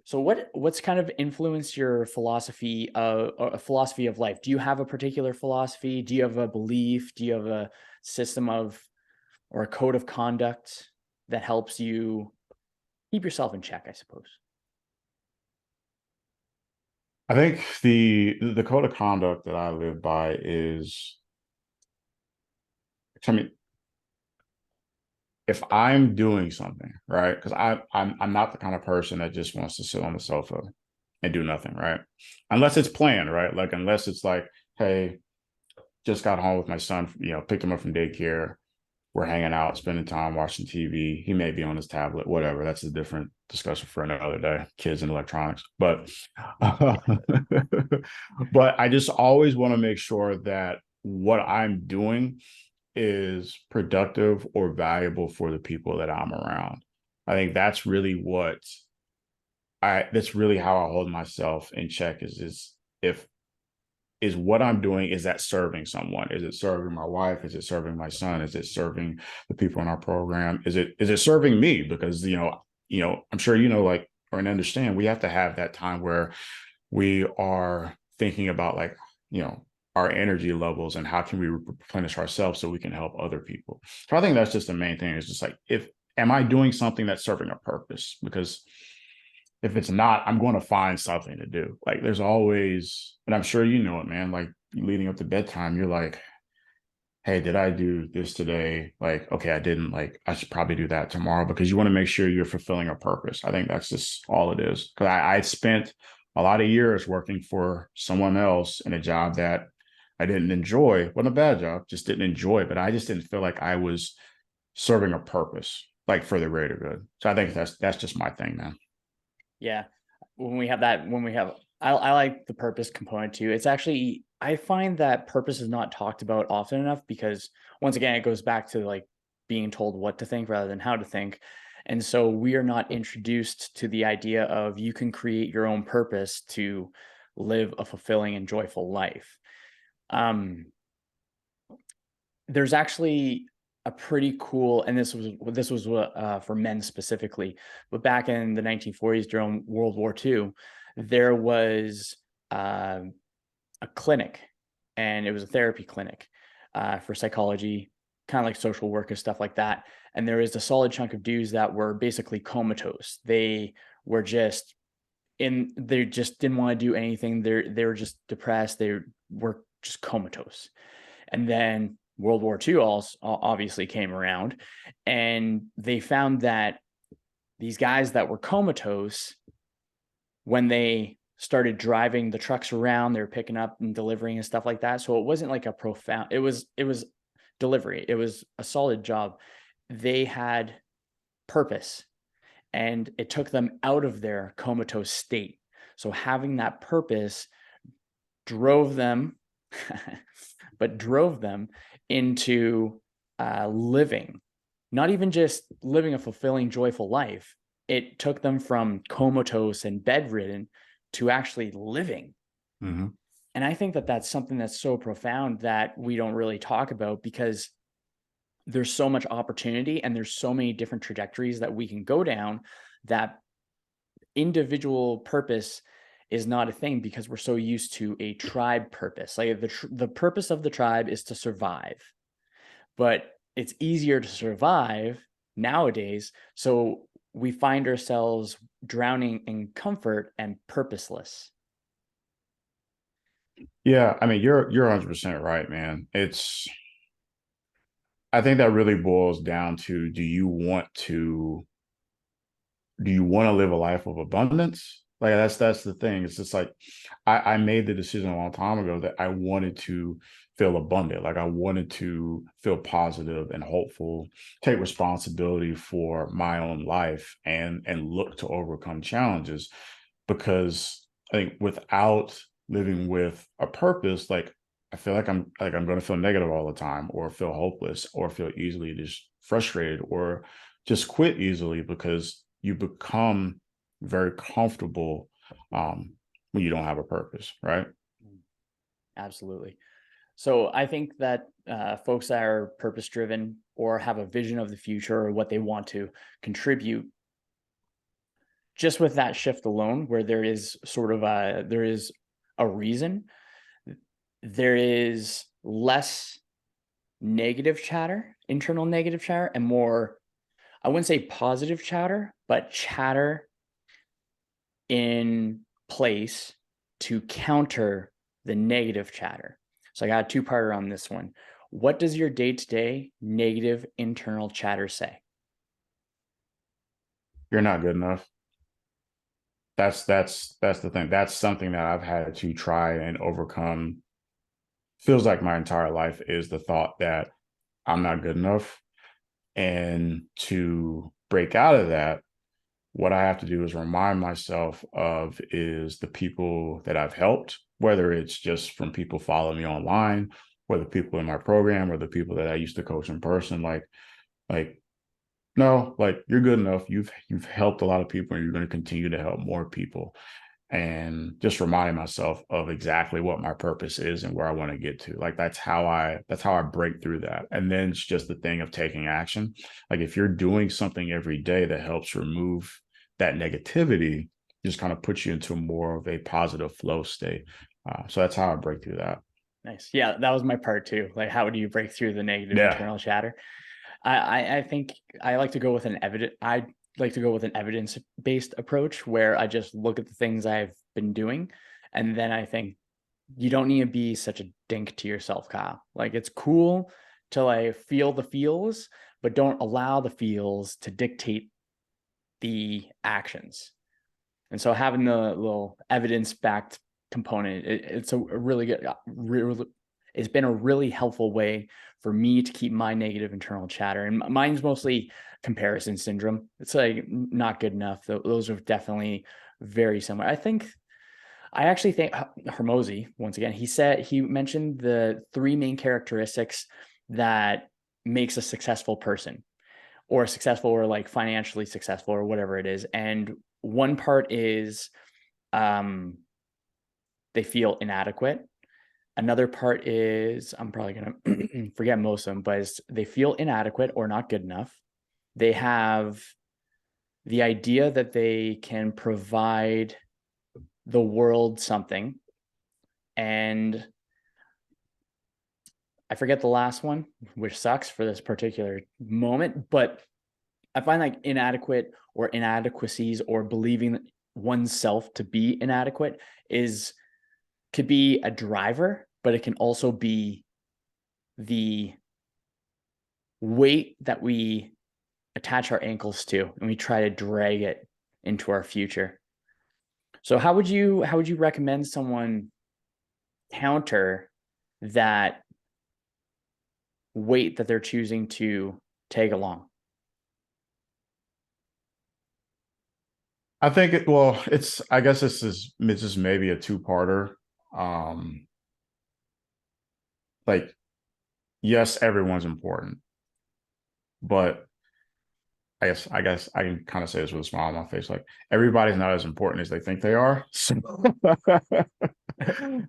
So what's kind of influenced your philosophy of life? Do you have a particular philosophy? Do you have a belief? Do you have a system of or a code of conduct that helps you keep yourself in check, I suppose? I think the code of conduct that I live by is, I mean, if I'm doing something, right? Because I'm not the kind of person that just wants to sit on the sofa and do nothing, right? Unless it's planned, right? Like unless it's like, hey, just got home with my son, picked him up from daycare. We're hanging out, spending time watching TV. He may be on his tablet, whatever. That's a different discussion for another day. Kids and electronics, but but I just always want to make sure that what I'm doing is productive or valuable for the people that I'm around. I think that's really that's really how I hold myself in check is if is what I'm doing, is that serving someone? Is it serving my wife? Is it serving my son? Is it serving the people in our program? Is it serving me? Because I'm sure like or understand we have to have that time where we are thinking about like, our energy levels and how can we replenish ourselves so we can help other people. So I think that's just the main thing, is just like, am I doing something that's serving a purpose? Because if it's not, I'm going to find something to do. Like there's always, and I'm sure you know it, man, like leading up to bedtime, you're like, hey, did I do this today? Like, okay, I didn't. Like, I should probably do that tomorrow, because you want to make sure you're fulfilling a purpose. I think that's just all it is. Because I spent a lot of years working for someone else in a job that I didn't enjoy. It wasn't a bad job, just didn't enjoy it. But I just didn't feel like I was serving a purpose, like for the greater good. So I think that's just my thing, man. Yeah. I like the purpose component too. It's actually, I find that purpose is not talked about often enough, because once again, it goes back to like being told what to think rather than how to think. And so we are not introduced to the idea of you can create your own purpose to live a fulfilling and joyful life. There's actually a pretty cool, and this was for men specifically, but back in the 1940s during World War II, there was a clinic, and it was a therapy clinic for psychology, kind of like social work and stuff like that. And there is a solid chunk of dudes that were basically comatose. They were just they just didn't want to do anything. They were just depressed. They were just comatose. And then World War II also obviously came around, and they found that these guys that were comatose, when they started driving the trucks around, they were picking up and delivering and stuff like that. So it wasn't like a profound, it was delivery. It was a solid job. They had purpose, and it took them out of their comatose state. So having that purpose drove them drove them into living, not even just living a fulfilling, joyful life. It took them from comatose and bedridden to actually living. Mm-hmm. And I think that that's something that's so profound that we don't really talk about, because there's so much opportunity and there's so many different trajectories that we can go down, that individual purpose is not a thing, because we're so used to a tribe purpose. Like the purpose of the tribe is to survive, but it's easier to survive nowadays. So we find ourselves drowning in comfort and purposeless. Yeah, I mean, you're 100% right, man. I think that really boils down to, do you want to live a life of abundance? Like that's the thing. It's just like I made the decision a long time ago that I wanted to feel abundant. Like I wanted to feel positive and hopeful, take responsibility for my own life and look to overcome challenges. Because I think without living with a purpose, like I feel like I'm going to feel negative all the time, or feel hopeless, or feel easily just frustrated, or just quit easily, because you become very comfortable when you don't have a purpose, right? Absolutely. So I think that folks that are purpose driven or have a vision of the future or what they want to contribute, just with that shift alone, where there is a reason, there is less negative chatter, internal negative chatter, and more, I wouldn't say positive chatter, but chatter in place to counter the negative chatter. So I got a two-parter on this one. What does your day-to-day negative internal chatter say? You're not good enough. That's the thing. That's something that I've had to try and overcome. Feels like my entire life is the thought that I'm not good enough. And to break out of that, what I have to do is remind myself of is the people that I've helped, whether it's just from people following me online, whether people in my program or the people that I used to coach in person, like no, like you're good enough. You've helped a lot of people and you're going to continue to help more people. And just reminding myself of exactly what my purpose is and where I want to get to. Like that's how I break through that. And then it's just the thing of taking action. Like if you're doing something every day that helps remove that negativity, just kind of puts you into more of a positive flow state. So that's how I break through that. Nice. Yeah, that was my part too. Like, how do you break through the negative Yeah. internal chatter? I think I like to go with an evidence-based approach where I just look at the things I've been doing, and then I think you don't need to be such a dink to yourself, Kyle. Like it's cool to like feel the feels, but don't allow the feels to dictate the actions. And so having the little evidence-backed component, it's a really good, it's been a really helpful way for me to keep my negative internal chatter. And mine's mostly comparison syndrome. It's like not good enough. Those are definitely very similar. I actually think Hermosi, once again, he mentioned the three main characteristics that makes a successful person or successful or like financially successful or whatever it is. And one part is they feel inadequate. Another part is, I'm probably going to forget most of them, but they feel inadequate or not good enough. They have the idea that they can provide the world something. And I forget the last one, which sucks for this particular moment, but I find like inadequate or inadequacies or believing oneself to be inadequate could be a driver, but it can also be the weight that we attach our ankles to and we try to drag it into our future. So how would you recommend someone counter that weight that they're choosing to tag along? I think I guess this is maybe a two-parter. Um, like, yes, everyone's important, but I guess I can kind of say this with a smile on my face. Like everybody's not as important as they think they are. So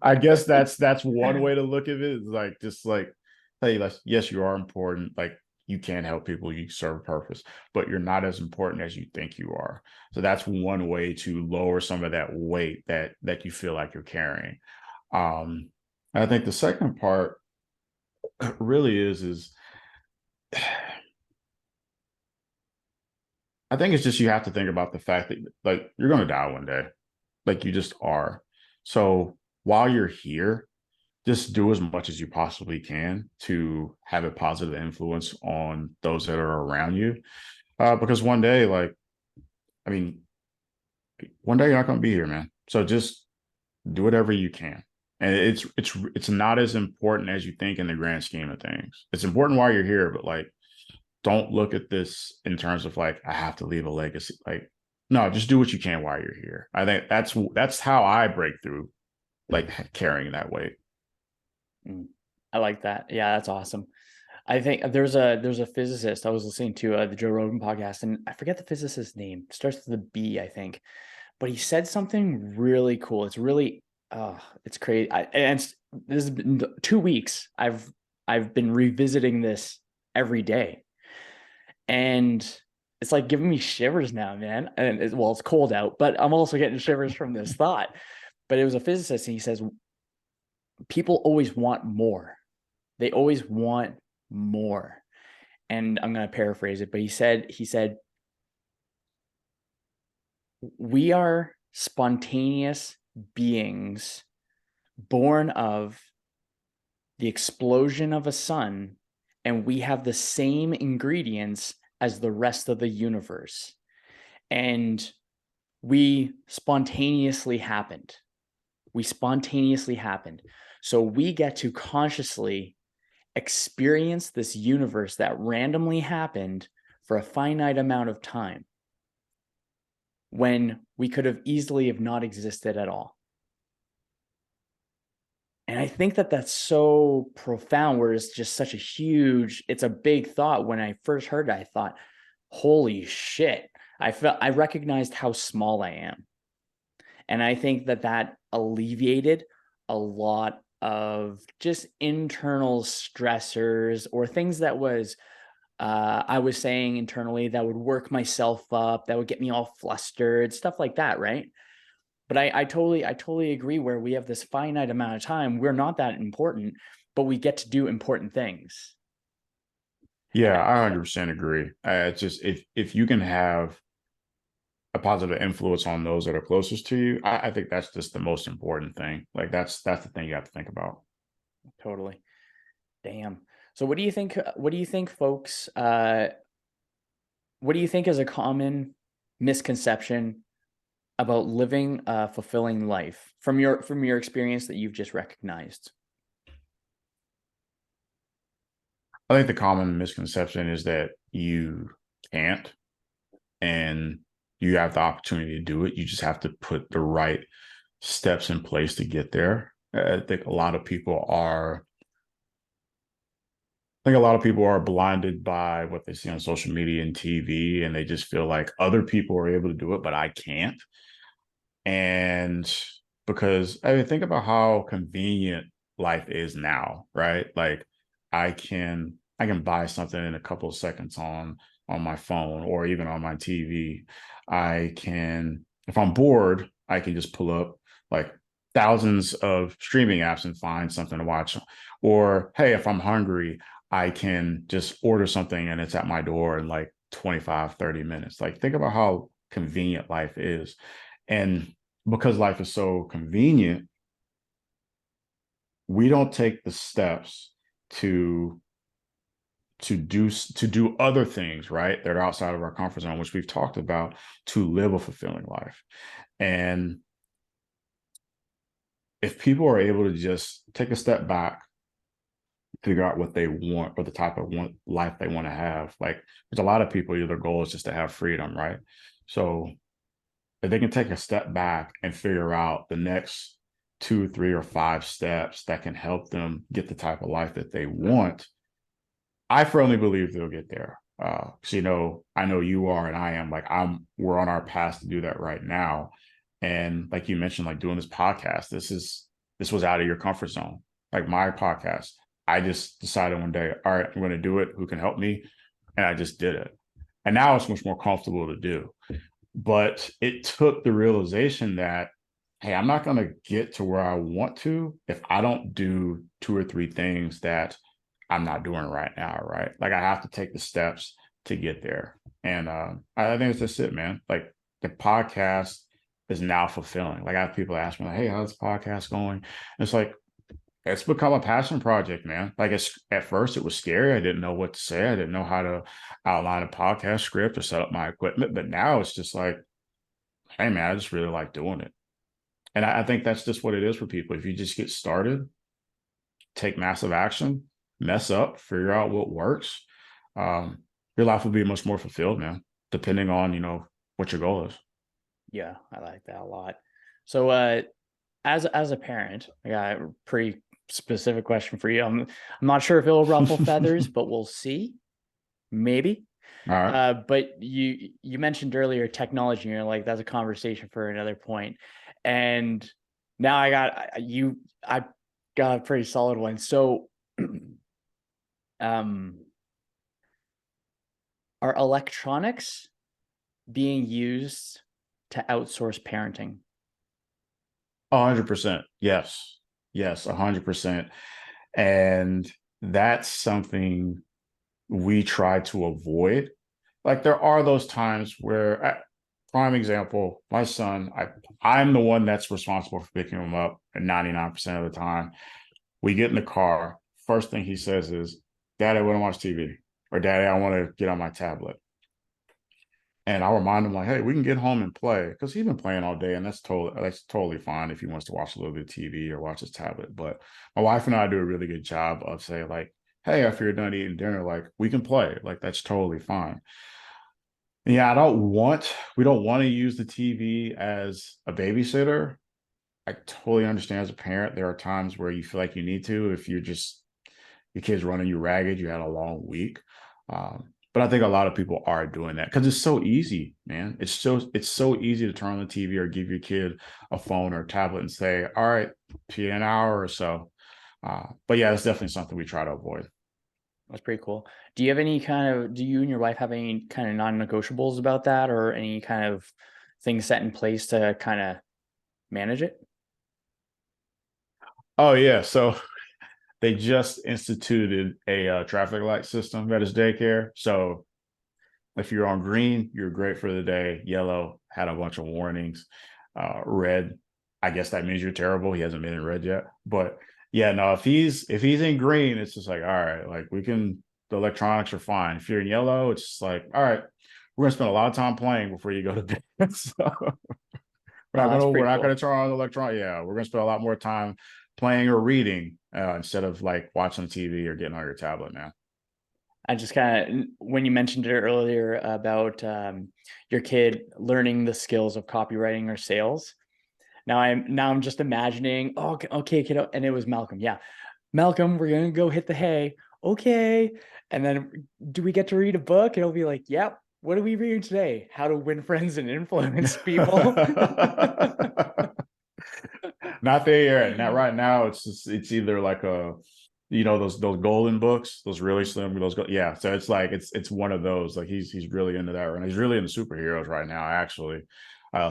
I guess that's one way to look at it. Is like just like, hey, yes, you are important. Like you can help people, you serve a purpose, but you're not as important as you think you are. So that's one way to lower some of that weight that you feel like you're carrying. Um, I think the second part really is I think it's just you have to think about the fact that like you're going to die one day. Like you just are. So while you're here, just do as much as you possibly can to have a positive influence on those that are around you. Because one day, like, I mean, one day you're not going to be here, man. So just do whatever you can. And it's not as important as you think in the grand scheme of things. It's important while you're here, but like don't look at this in terms of like I have to leave a legacy. Like, no, just do what you can while you're here. I think that's how I break through like carrying that weight. I like that. Yeah, that's awesome. I think there's a physicist I was listening to the Joe Rogan podcast, and I forget the physicist's name. It starts with a B, I think. but he said something really cool. It's really, it's crazy. This has been 2 weeks. I've been revisiting this every day, and it's like giving me shivers now, man. And well, it's cold out, but I'm also getting shivers from this thought. But it was a physicist, and he says people always want more. They always want more. And I'm going to paraphrase it, but he said, we are spontaneous beings born of the explosion of a sun, and we have the same ingredients as the rest of the universe. And we spontaneously happened. We spontaneously happened. So we get to consciously experience this universe that randomly happened for a finite amount of time when we could have easily have not existed at all. And I think that that's so profound, where it's just such a huge, it's a big thought. When I first heard it, I thought, holy shit. I recognized how small I am. And I think that that alleviated a lot of just internal stressors or things that was I was saying internally that would work myself up, that would get me all flustered, stuff like that, right? But I totally agree, where we have this finite amount of time. We're not that important, but we get to do important things. And Yeah, I 100% agree. It's just if you can have a positive influence on those that are closest to you, I think that's just the most important thing. Like that's the thing you have to think about. totally. Damn. So what do you think? What do you think, folks? What do you think is a common misconception about living a fulfilling life from your experience that you've just recognized? I think the common misconception is that you can't and you have the opportunity to do it. You just have to put the right steps in place to get there. I think a lot of people are I think a lot of people are blinded by what they see on social media and TV, and they just feel like other people are able to do it, but I can't. And because I mean, think about how convenient life is now, right? Like I can buy something in a couple of seconds on my phone or even on my TV. I can, if I'm bored, I can just pull up like thousands of streaming apps and find something to watch. Or hey, if I'm hungry, I can just order something and it's at my door in like 25, 30 minutes. Like think about how convenient life is. And because life is so convenient, we don't take the steps to do other things, right, that are outside of our comfort zone, which we've talked about, to live a fulfilling life. And if people are able to just take a step back, figure out what they want or the type of life they want to have, like there's a lot of people, their goal is just to have freedom, right? So if they can take a step back and figure out the next 2, 3, or 5 steps that can help them get the type of life that they want, I firmly believe they'll get there. So, I know you are, and I am. Like, we're on our path to do that right now. And like you mentioned, like doing this podcast, this was out of your comfort zone. Like my podcast, I just decided one day, all right, I'm going to do it. Who can help me? And I just did it. And now it's much more comfortable to do. But it took the realization that, hey, I'm not going to get to where I want to if I don't do 2 or 3 things that I'm not doing right now, right? Like I have to take the steps to get there. And I think it's just it, man. Like the podcast is now fulfilling. Like I have people ask me, like, hey, how's the podcast going? And it's like, it's become a passion project, man. Like at first it was scary. I didn't know what to say. I didn't know how to outline a podcast script or set up my equipment. But now it's just like, hey, man, I just really like doing it. And I think that's just what it is for people. If you just get started, take massive action, mess up, figure out what works, um, your life will be much more fulfilled, man, depending on, what your goal is. Yeah, I like that a lot. So, as a parent, I got a pretty specific question for you. I'm not sure if it'll ruffle feathers, but we'll see. Maybe. All right. But you mentioned earlier technology, and you're like, that's a conversation for another point. And now I got a pretty solid one. So are electronics being used to outsource parenting? 100%. Yes. Yes, 100%. And that's something we try to avoid. Like there are those times where, prime example, my son, I'm the one that's responsible for picking him up at 99% of the time. We get in the car. First thing he says is, Daddy, I want to watch TV, or Daddy, I want to get on my tablet. And I'll remind him like, hey, we can get home and play because he's been playing all day, and that's totally fine if he wants to watch a little bit of TV or watch his tablet. But my wife and I do a really good job of saying like, hey, after you're done eating dinner, like we can play, like that's totally fine. And yeah, we don't want to use the TV as a babysitter. I totally understand as a parent, there are times where you feel like you need to if your kid's running you ragged, you had a long week. But I think a lot of people are doing that because it's so easy, man. It's so easy to turn on the TV or give your kid a phone or a tablet and say, all right, see you in an hour or so. But yeah, it's definitely something we try to avoid. That's pretty cool. Do you and your wife have any kind of non-negotiables about that, or any kind of things set in place to kind of manage it? Oh yeah, so they just instituted a traffic light system at his daycare. So if you're on green, you're great for the day. Yellow had a bunch of warnings. Red, I guess that means you're terrible. He hasn't been in red yet, but yeah, no. If he's in green, it's just like all right, like we can. The electronics are fine. If you're in yellow, it's just like all right, we're gonna spend a lot of time playing before you go to bed. So Oh, that's we're pretty not gonna cool. turn on the electron. Yeah, we're gonna spend a lot more time playing or reading instead of like watching TV or getting on your tablet now. I just kind of, when you mentioned it earlier about your kid learning the skills of copywriting or sales, now I'm just imagining, oh, okay, kiddo, and it was Malcolm. Yeah, Malcolm, we're gonna go hit the hay. Okay, and then do we get to read a book? And he'll be like, yep. What are we reading today? How to win friends and influence people. Not there yet. Not right now. It's either like those golden books, those really slim, yeah. So it's like it's one of those. Like he's really into that right now. He's really into superheroes right now, actually.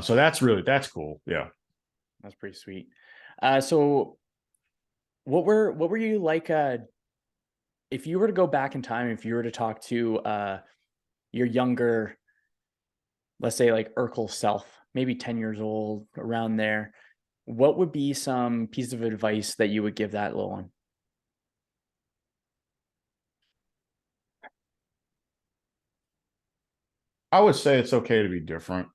So that's cool. Yeah. That's pretty sweet. So what were you like if you were to go back in time, if you were to talk to your younger, let's say like Urkel self, maybe 10 years old, around there, what would be some piece of advice that you would give that little one? I would say it's okay to be different.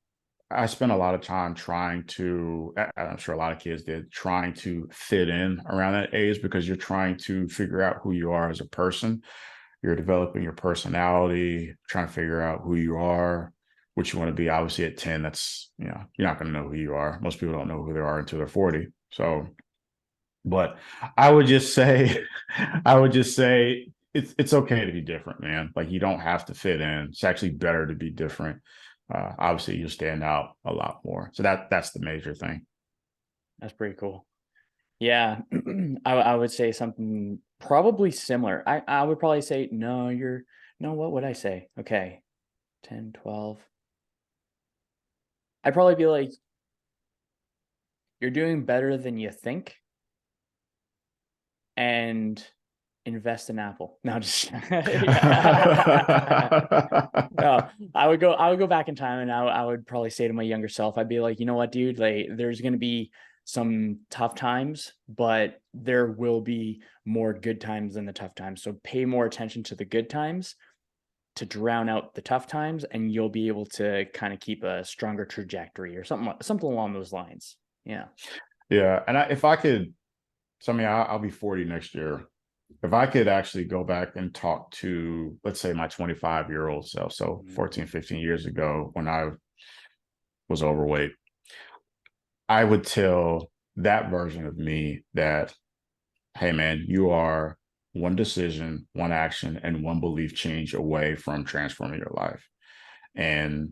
I spent a lot of time I'm sure a lot of kids did, trying to fit in around that age because you're trying to figure out who you are as a person. You're developing your personality, trying to figure out who you are, what you want to be. Obviously, at 10, you're not going to know who you are. Most people don't know who they are until they're 40. So, but I would just say, I would just say it's okay to be different, man. Like you don't have to fit in. It's actually better to be different. Obviously, you'll stand out a lot more. So that's the major thing. That's pretty cool. Yeah, I would say something probably similar. I would probably say, no, what would I say? Okay, 10, 12. I'd probably be like, you're doing better than you think, and invest in Apple. No, just no. I would go back in time, and I would probably say to my younger self, I'd be like, you know what, dude, like there's gonna be some tough times, but there will be more good times than the tough times. So pay more attention to the good times to drown out the tough times, and you'll be able to kind of keep a stronger trajectory or something along those lines. Yeah. Yeah, and if I could, so I mean, I'll be 40 next year. If I could actually go back and talk to, let's say, my 25-year-old self, so Mhm. 14, 15 years ago when I was overweight, I would tell that version of me that, hey, man, you are one decision, one action, and one belief change away from transforming your life. And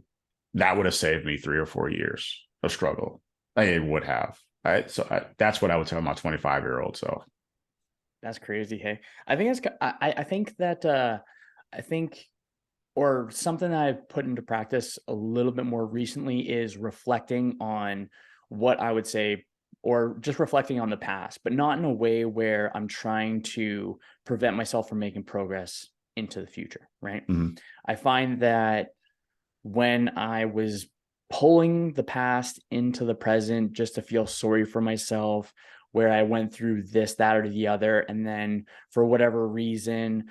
that would have saved me 3 or 4 years of struggle. It would have. That's what I would tell my 25-year-old self. That's crazy. Hey, I think I think that I think or something that I've put into practice a little bit more recently is reflecting on what I would say, or just reflecting on the past, but not in a way where I'm trying to prevent myself from making progress into the future, right? Mhm. I find that when I was pulling the past into the present just to feel sorry for myself, where I went through this, that, or the other, and then for whatever reason,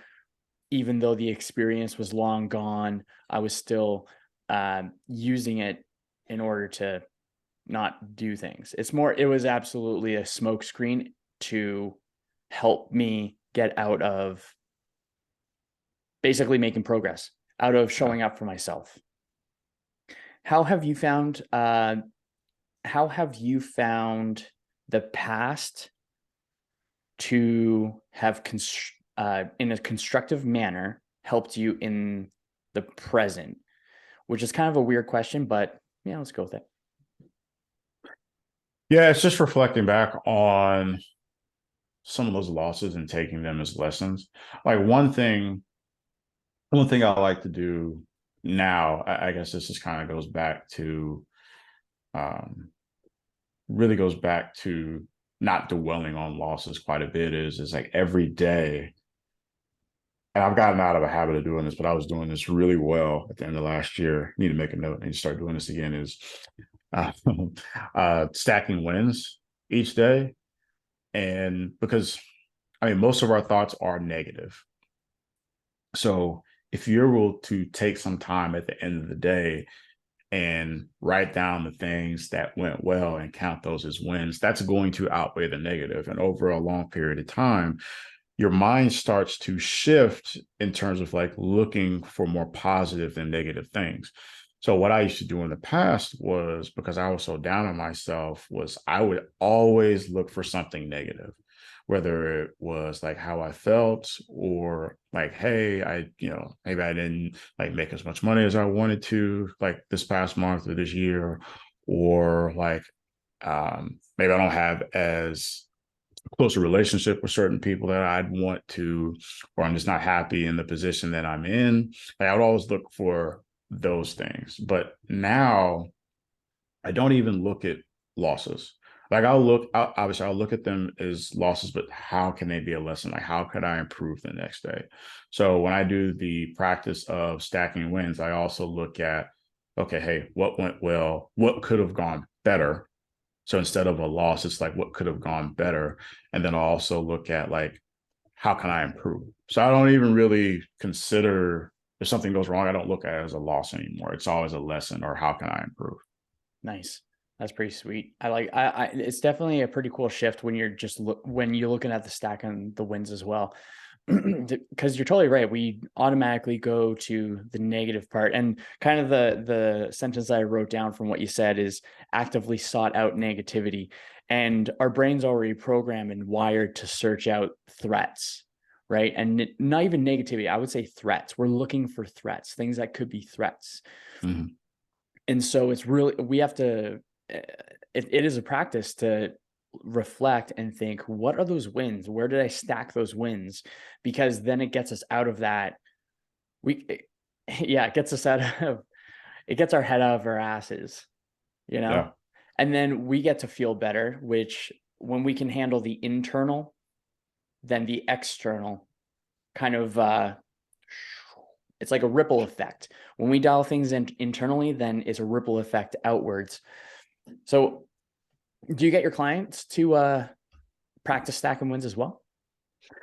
even though the experience was long gone, I was still using it in order to not do things. It was absolutely a smokescreen to help me get out of basically making progress, out of Yeah. showing up for myself. How have you found, the past to have in a constructive manner helped you in the present, which is kind of a weird question, but yeah, let's go with it. Yeah, it's just reflecting back on some of those losses and taking them as lessons. Like one thing I like to do now, I guess this just kind of goes back to um really goes back to not dwelling on losses quite a bit is like every day, and I've gotten out of a habit of doing this, but I was doing this really well at the end of last year. Need to make a note and start doing this again is uh, stacking wins each day. And because I mean, most of our thoughts are negative. So if you're able to take some time at the end of the day and write down the things that went well and count those as wins, that's going to outweigh the negative. And over a long period of time, your mind starts to shift in terms of like looking for more positive than negative things. So what I used to do in the past was, because I was so down on myself, was I would always look for something negative, whether it was like how I felt or like, hey, maybe I didn't like make as much money as I wanted to like this past month or this year, or like maybe I don't have as closer relationship with certain people that I'd want to, or I'm just not happy in the position that I'm in. Like I would always look for those things. But now I don't even look at losses. Like obviously I'll look at them as losses, but how can they be a lesson? Like how could I improve the next day? So when I do the practice of stacking wins, I also look at, okay, hey, what went well? What could have gone better? So instead of a loss, it's like what could have gone better. And then I'll also look at like, how can I improve? So I don't even really consider if something goes wrong, I don't look at it as a loss anymore. It's always a lesson or how can I improve? Nice. That's pretty sweet. It's definitely a pretty cool shift when when you're looking at the stack and the wins as well. Because you're totally right. We automatically go to the negative part, and kind of the sentence I wrote down from what you said is actively sought out negativity, and our brain's already programmed and wired to search out threats, right? And not even negativity. I would say threats. We're looking for threats, things that could be threats. Mhm. And so it's really, we have to, it is a practice to reflect and think, what are those wins? Where did I stack those wins? Because then it gets us out of that. Yeah, it gets us out of, it gets our head out of our asses, you know? Yeah. And then we get to feel better, which when we can handle the internal, then the external kind of, it's like a ripple effect. When we dial things in internally, then it's a ripple effect outwards. So do you get your clients to practice stack and wins as well?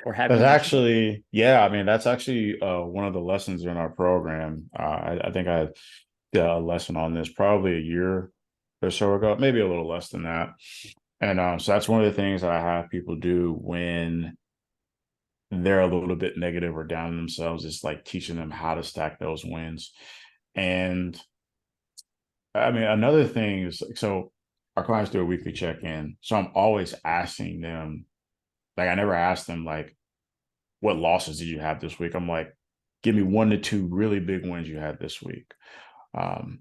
Or have That's you, I should say? actually, yeah, I mean, that's actually one of the lessons in our program. I think I did a lesson on this probably a year or so ago, maybe a little less than that. And so that's one of the things that I have people do when they're a little bit negative or down on themselves, is like teaching them how to stack those wins. And I mean, another thing is so our clients do a weekly check in. So I'm always asking them, like, I never ask them, like, what losses did you have this week? I'm like, give me 1 to 2 really big wins you had this week.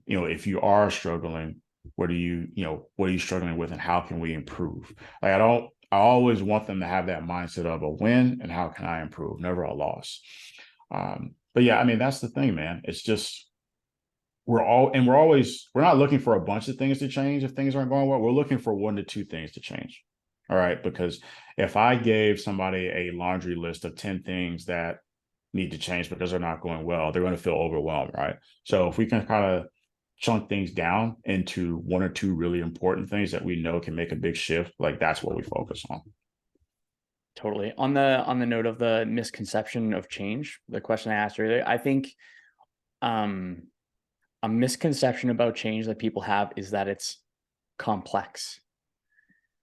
If you are struggling, what are you struggling with and how can we improve? Like I always want them to have that mindset of a win and how can I improve, never a loss. But yeah, I mean, that's the thing, man. It's just, we're not looking for a bunch of things to change if things aren't going well. We're looking for 1 to 2 things to change. All right. Because if I gave somebody a laundry list of 10 things that need to change because they're not going well, they're going to feel overwhelmed. Right. So if we can kind of chunk things down into 1 or 2 really important things that we know can make a big shift, like that's what we focus on. Totally. On the note of the misconception of change, the question I asked earlier, I think a misconception about change that people have is that it's complex.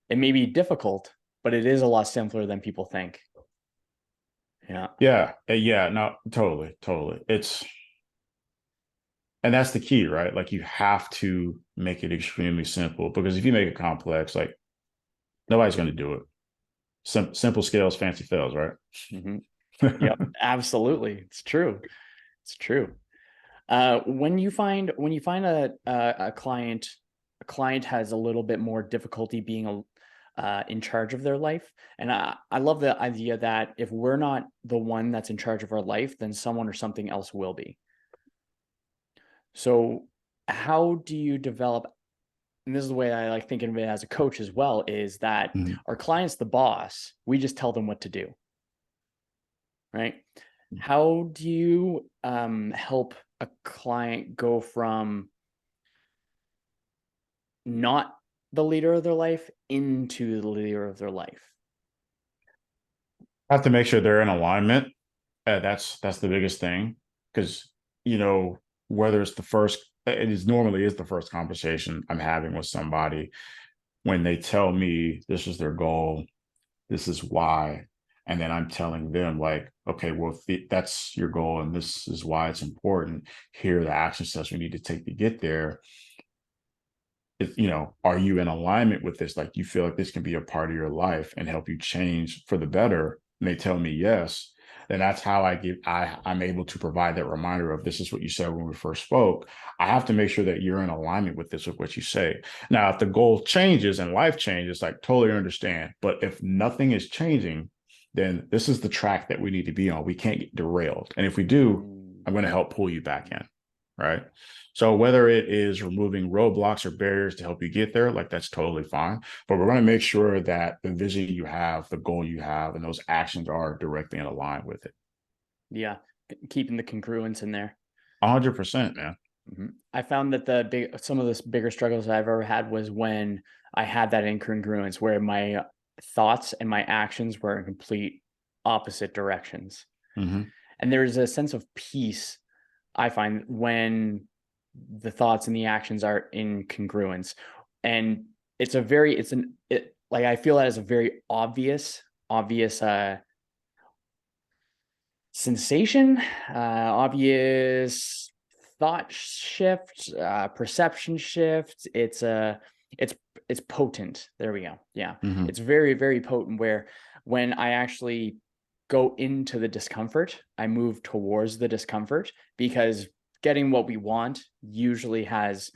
It may be difficult, but it is a lot simpler than people think. Yeah. Yeah. No, totally. And that's the key, right? Like you have to make it extremely simple because if you make it complex, like nobody's going to do it. Simple scales, fancy fails, right? Mm-hmm. Yep. Absolutely. It's true. It's true. When you find a client has a little bit more difficulty being in charge of their life, and I love the idea that if we're not the one that's in charge of our life, then someone or something else will be. So how do you develop, and this is the way I like thinking of it as a coach as well, is that Mhm. our client's the boss, we just tell them what to do, right? How do you help a client go from not the leader of their life into the leader of their life? Have to make sure they're in alignment. That's the biggest thing because whether it's the first, it is normally is the first conversation I'm having with somebody when they tell me this is their goal, this is why, and then I'm telling them like, okay, well, if that's your goal and this is why it's important. Here are the action steps we need to take to get there. Are you in alignment with this? Like, you feel like this can be a part of your life and help you change for the better? And they tell me yes. Then that's how I'm able to provide that reminder of this is what you said when we first spoke. I have to make sure that you're in alignment with this, with what you say. Now, if the goal changes and life changes, like totally understand. But if nothing is changing, then this is the track that we need to be on. We can't get derailed. And if we do, I'm going to help pull you back in. Right. So whether it is removing roadblocks or barriers to help you get there, like that's totally fine. But we're going to make sure that the vision you have, the goal you have, and those actions are directly in line with it. Yeah, keeping the congruence in there. 100%, man. Mm-hmm. I found that some of the bigger struggles I've ever had was when I had that incongruence where my thoughts and my actions were in complete opposite directions. Mm-hmm. And there's a sense of peace I find when the thoughts and the actions are in congruence. And I feel that as a very obvious sensation, obvious thought shift, perception shift. It's potent. There we go. Yeah. Mm-hmm. It's very, very potent where when I actually go into the discomfort, I move towards the discomfort because getting what we want usually has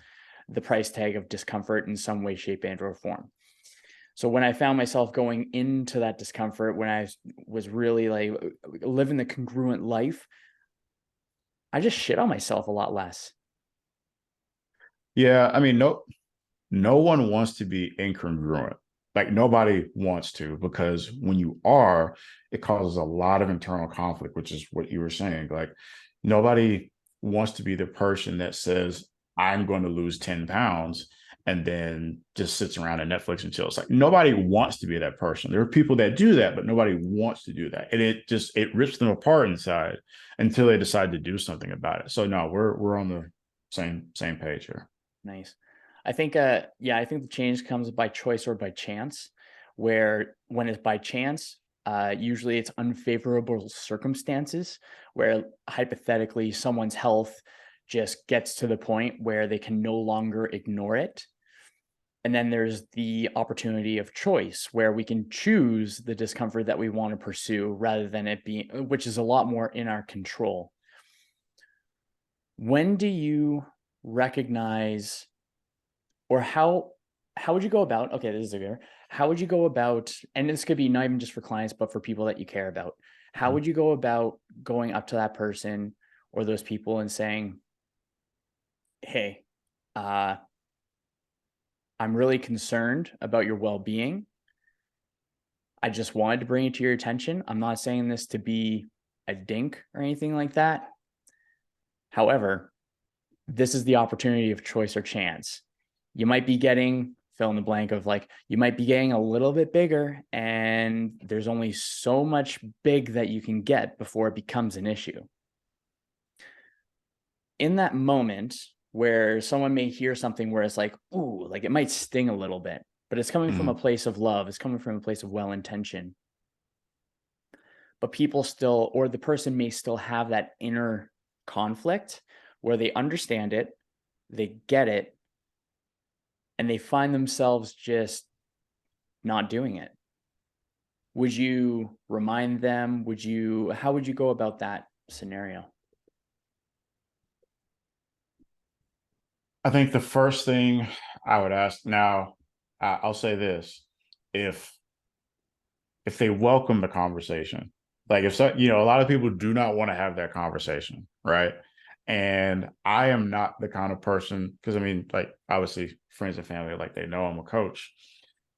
the price tag of discomfort in some way, shape, and or form. So when I found myself going into that discomfort, when I was really like living the congruent life, I just shit on myself a lot less. Yeah, I mean, no one wants to be incongruent. Like nobody wants to, because when you are, it causes a lot of internal conflict, which is what you were saying. Like nobody wants to be the person that says, I'm going to lose 10 pounds and then just sits around and Netflix and chills. Like nobody wants to be that person. There are people that do that, but nobody wants to do that. And it rips them apart inside until they decide to do something about it. So no, we're on the same page here. Nice. I think I think the change comes by choice or by chance, where when it's by chance, usually it's unfavorable circumstances where hypothetically someone's health just gets to the point where they can no longer ignore it. And then there's the opportunity of choice where we can choose the discomfort that we want to pursue rather than it being, which is a lot more in our control. When do you recognize, or how would you go about, okay, this is a good, how would you go about, and this could be not even just for clients, but for people that you care about, how would you go about going up to that person or those people and saying, hey, I'm really concerned about your well-being. I just wanted to bring it to your attention. I'm not saying this to be a dink or anything like that. However, this is the opportunity of choice or chance. You might be getting, fill in the blank of like, you might be getting a little bit bigger, and there's only so much big that you can get before it becomes an issue. In that moment where someone may hear something where it's like, ooh, like it might sting a little bit, but it's coming from a place of love, it's coming from a place of well-intention. But people still, or the person may still have that inner conflict where they understand it, they get it, and they find themselves just not doing it. Would you remind them? How would you go about that scenario? I think the first thing I would ask now, I'll say this: if they welcome the conversation, like if so, a lot of people do not want to have that conversation, right? And I am not the kind of person, because I mean, like obviously friends and family, like they know I'm a coach,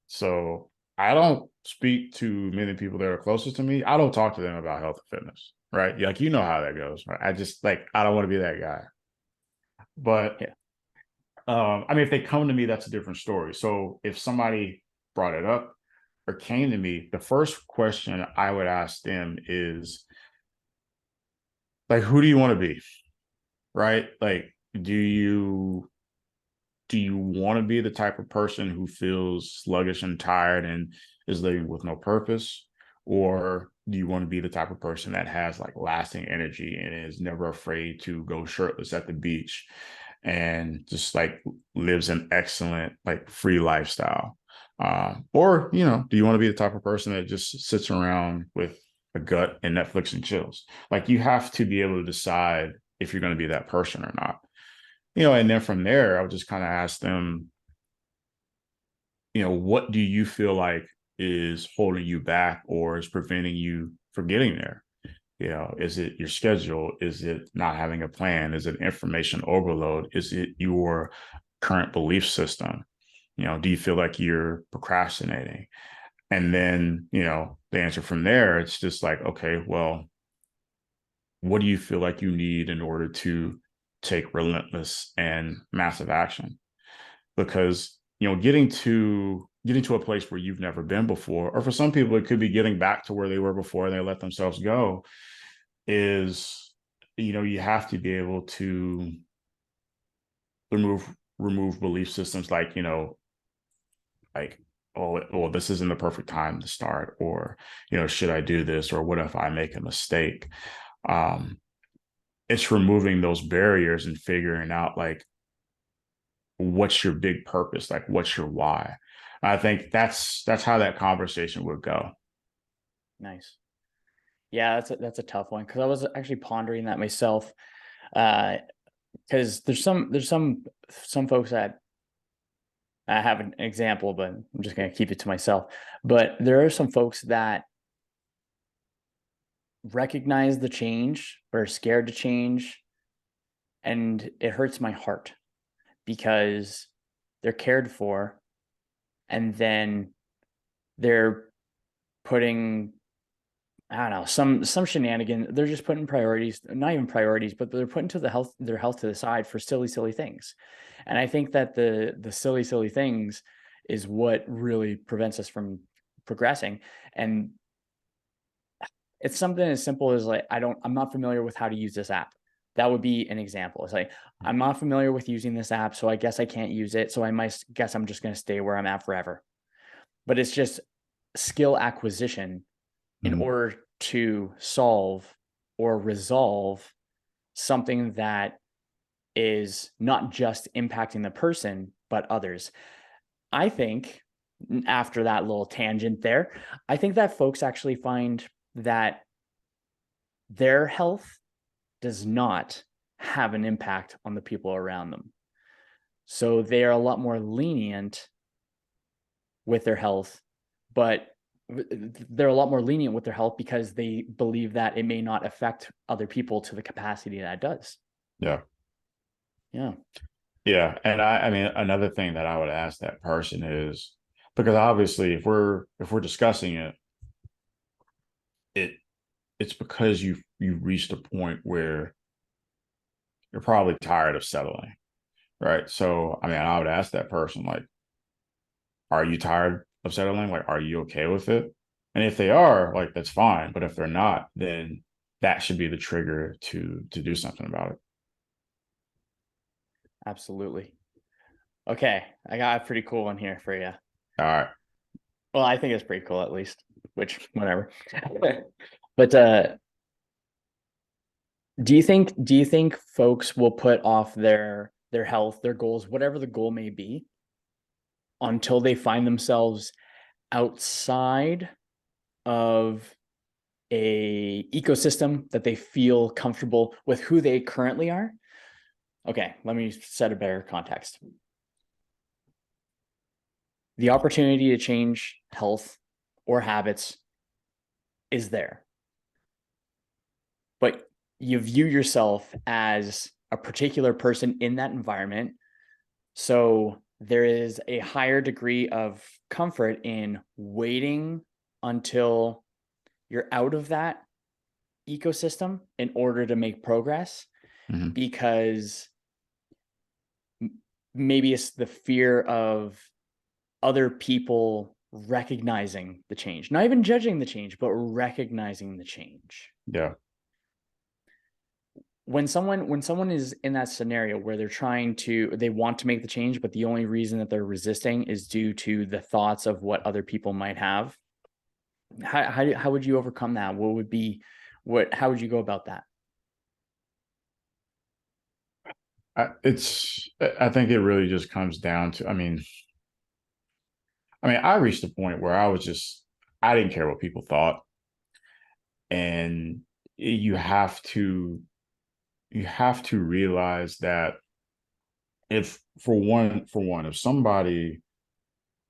so I don't speak to many people that are closest to me. I don't talk to them about health and fitness, right? Like you know how that goes, right? I just like I don't want to be that guy, but Yeah. I mean, if they come to me, that's a different story. So if somebody brought it up or came to me, the first question I would ask them is like, who do you want to be? Right? Like, do you want to be the type of person who feels sluggish and tired and is living with no purpose? Or do you want to be the type of person that has like lasting energy and is never afraid to go shirtless at the beach and just like lives an excellent, like free lifestyle? Or, do you want to be the type of person that just sits around with a gut and Netflix and chills? Like you have to be able to decide if you're going to be that person or not. And then from there, I would just kind of ask them, what do you feel like is holding you back or is preventing you from getting there? Is it your schedule? Is it not having a plan? Is it information overload? Is it your current belief system? Do you feel like you're procrastinating? And then, the answer from there, it's just like, okay, well, what do you feel like you need in order to take relentless and massive action? Because getting to a place where you've never been before, or for some people it could be getting back to where they were before and they let themselves go, is you have to be able to remove belief systems like, oh well, this isn't the perfect time to start, or should I do this, or what if I make a mistake? um it's removing those barriers and figuring out like what's your big purpose, like what's your why. I think that's how that conversation would go. Nice. Yeah, that's a tough one because I was actually pondering that myself. Because there's some folks that I have an example, but I'm just gonna keep it to myself. But there are some folks that recognize the change but are scared to change, and it hurts my heart because they're cared for, and then they're putting, I don't know, some shenanigan. They're just putting priorities, not even priorities, but they're putting their health to the side for silly things. And I think that the silly things is what really prevents us from progressing. And it's something as simple as like, I'm not familiar with how to use this app. That would be an example. It's like, I'm not familiar with using this app, so I guess I can't use it. So I'm just going to stay where I'm at forever. But it's just skill acquisition in Mhm. order to solve or resolve something that is not just impacting the person, but others. I think after that little tangent there, I think that folks actually find that their health does not have an impact on the people around them. So they are a lot more lenient with their health, but they're a lot more lenient with their health because they believe that it may not affect other people to the capacity that it does. Yeah. Yeah. Yeah. And I mean, another thing that I would ask that person is, because obviously if we're discussing it, it it's because you've reached a point where you're probably tired of settling, right? So I mean, I would ask that person, like, are you tired of settling? Like, are you okay with it? And if they are, like, that's fine. But if they're not, then that should be the trigger to do something about it. Absolutely. Okay, I got a pretty cool one here for you. All right. Well, I think it's pretty cool at least, which whatever. But do you think folks will put off their health, their goals, whatever the goal may be, until they find themselves outside of a ecosystem that they feel comfortable with who they currently are? Okay, let me set a better context. The opportunity to change health or habits is there, but you view yourself as a particular person in that environment. So there is a higher degree of comfort in waiting until you're out of that ecosystem in order to make progress, Mm-hmm. because maybe it's the fear of other people recognizing the change, not even judging the change, but recognizing the change. Yeah. When someone is in that scenario where they want to make the change, but the only reason that they're resisting is due to the thoughts of what other people might have, how would you overcome that? How would you go about that? I think it really just comes down to, I reached a point where I didn't care what people thought. And you have to, you have to realize that if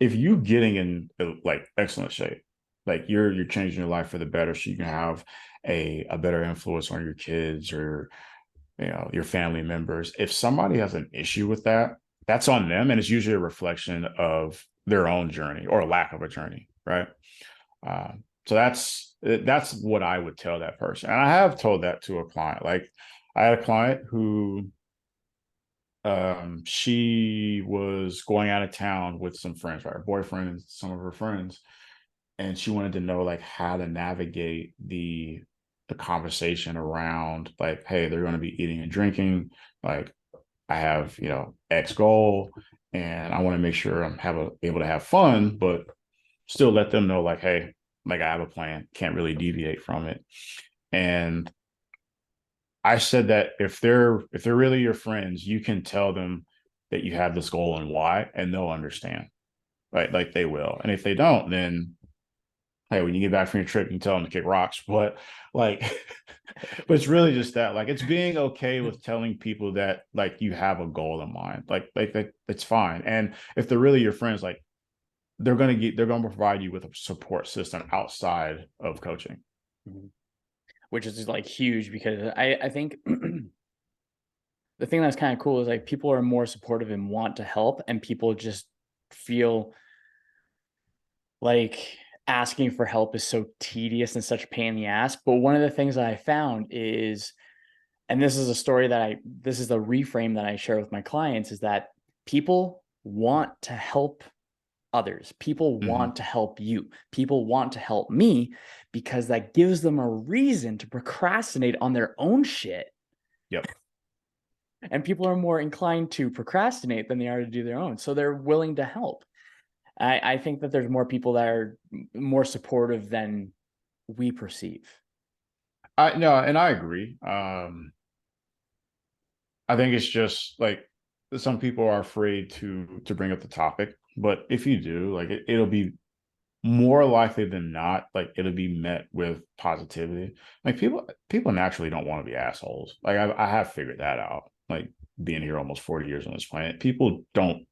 if you getting in like excellent shape, like you're changing your life for the better, so you can have a better influence on your kids or your family members. If somebody has an issue with that, that's on them, and it's usually a reflection of their own journey or lack of a journey, right? So that's what I would tell that person, and I have told that to a client. Like, I had a client who she was going out of town with some friends, right? Her boyfriend and some of her friends, and she wanted to know like how to navigate the conversation around like, hey, they're going to be eating and drinking. Like, I have X goal, and I want to make sure able to have fun, but still let them know like, hey, like, I have a plan, can't really deviate from it. And I said that if they're really your friends, you can tell them that you have this goal and why, and they'll understand, right? Like, they will. And if they don't, then hey, when you get back from your trip, you can tell them to kick rocks. But like, but it's really just that, like, it's being okay with telling people that like you have a goal in mind, like that, it's fine. And if they're really your friends, like, they're gonna provide you with a support system outside of coaching. Mm-hmm. Which is like huge, because I think the thing that's kind of cool is like people are more supportive and want to help, and people just feel like asking for help is so tedious and such a pain in the ass. But one of the things that I found is, and this is a story this is the reframe that I share with my clients, is that people want to help others. People Mm-hmm. want to help you. People want to help me, because that gives them a reason to procrastinate on their own shit. Yep. And people are more inclined to procrastinate than they are to do their own. So they're willing to help. I think that there's more people that are more supportive than we perceive. I No, and I agree. I think it's just like some people are afraid to bring up the topic But if you do, like it'll be more likely than not, like it'll be met with positivity. Like people naturally don't want to be assholes. Like I have figured that out. Like being here almost 40 years on this planet, people don't,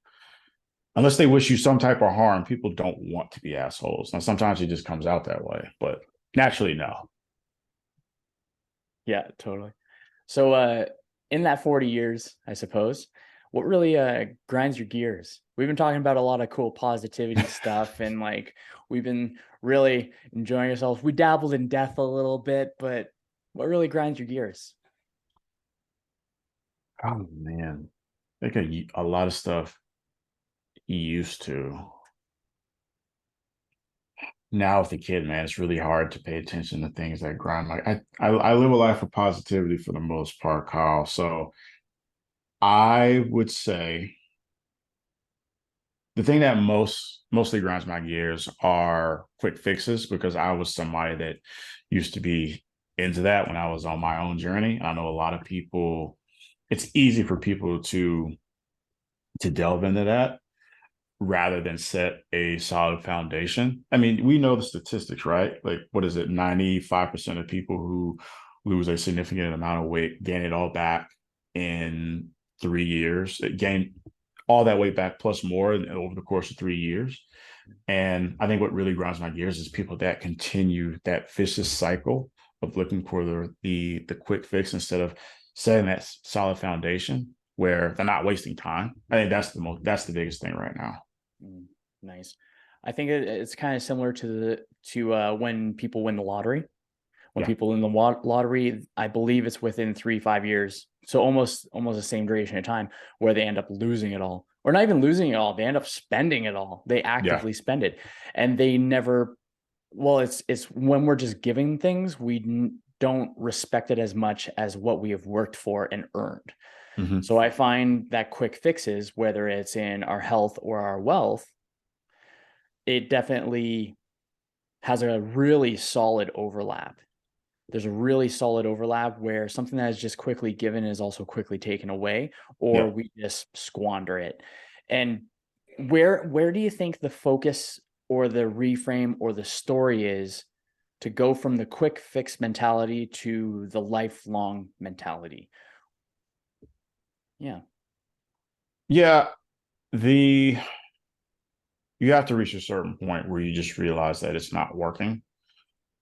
unless they wish you some type of harm, people don't want to be assholes. Now sometimes it just comes out that way, but naturally, no. Yeah, totally. So in that 40 years, I suppose, what really grinds your gears? We've been talking about a lot of cool positivity stuff, and like we've been really enjoying ourselves. We dabbled in death a little bit, but what really grinds your gears? Oh man, like a lot of stuff used to. Now with the kid, man, it's really hard to pay attention to things that grind. Like I live a life of positivity for the most part, Kyle. So I would say the thing that mostly grinds my gears are quick fixes because I was somebody that used to be into that when I was on my own journey. I know a lot of people, it's easy for people to delve into that rather than set a solid foundation. I mean, we know the statistics, right? Like, what is it? 95% of people who lose a significant amount of weight gain it all back in 3 years. It gain all that weight back plus more over the course of 3 years. And I think what really grinds my gears is people that continue that vicious cycle of looking for the quick fix instead of setting that solid foundation where they're not wasting time. I think that's the biggest thing right now. Nice. I think it's kind of similar to when people win the lottery. When Yeah. people win the lottery, I believe it's within 3 to 5 years, so almost the same duration of time where they end up losing it all, or not even losing it all. They end up spending it all. They Yeah. actively spend it, and they never. Well, it's when we're just giving things, we don't respect it as much as what we have worked for and earned. Hmm. So I find that quick fixes, whether it's in our health or our wealth, it definitely has a really solid overlap. There's a really solid overlap where something that is just quickly given is also quickly taken away, or Yeah. we just squander it. And where do you think the focus or the reframe or the story is to go from the quick fix mentality to the lifelong mentality? Yeah. Yeah. The You have to reach a certain point where you just realize that it's not working.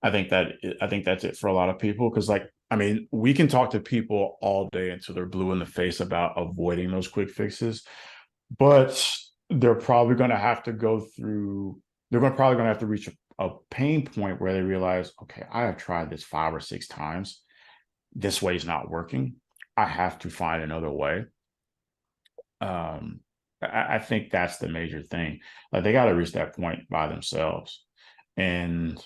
I think that's it for a lot of people because like I mean we can talk to people all day until they're blue in the face about avoiding those quick fixes, but they're probably going to have to go through. Probably going to have to reach a pain point where they realize, okay, I have tried this 5 or 6 times. This way is not working. I have to find another way. Um, I think that's the major thing. Like they got to reach that point by themselves. And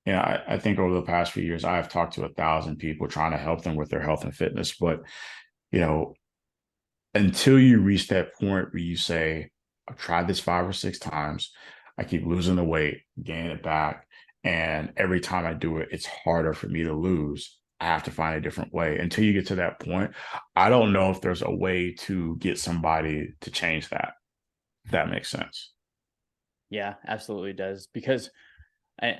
I think over the past few years, I've talked to 1,000 people trying to help them with their health and fitness. But you know, until you reach that point where you say, I've tried this 5 or 6 times, I keep losing the weight, gaining it back, and every time I do it, it's harder for me to lose. I have to find a different way. Until you get to that point, I don't know if there's a way to get somebody to change that. If that makes sense. Yeah, absolutely does. Because I,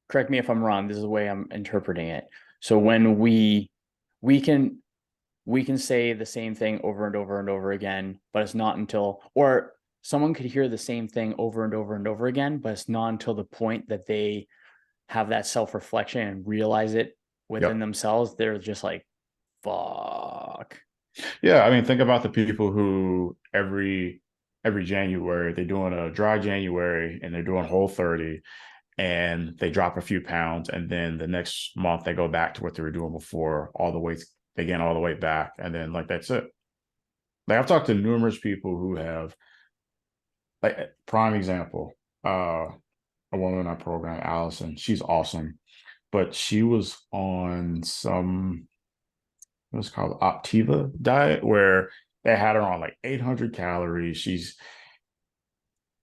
correct me if I'm wrong, this is the way I'm interpreting it. So when we can we can say the same thing over and over and over again, but it's not until, or someone could hear the same thing over and over and over again, but it's not until the point that they have that self-reflection and realize it within Yep. themselves, they're just like, fuck. Yeah, I mean, think about the people who every January they're doing a dry January and they're doing Whole 30 and they drop a few pounds and then the next month they go back to what they were doing before, all the weights they gain all the way back and then like that's it. Like I've talked to numerous people who have like prime example, a woman in our program, Allison, she's awesome, but she was on some what's called Optiva diet where they had her on like 800 calories. She's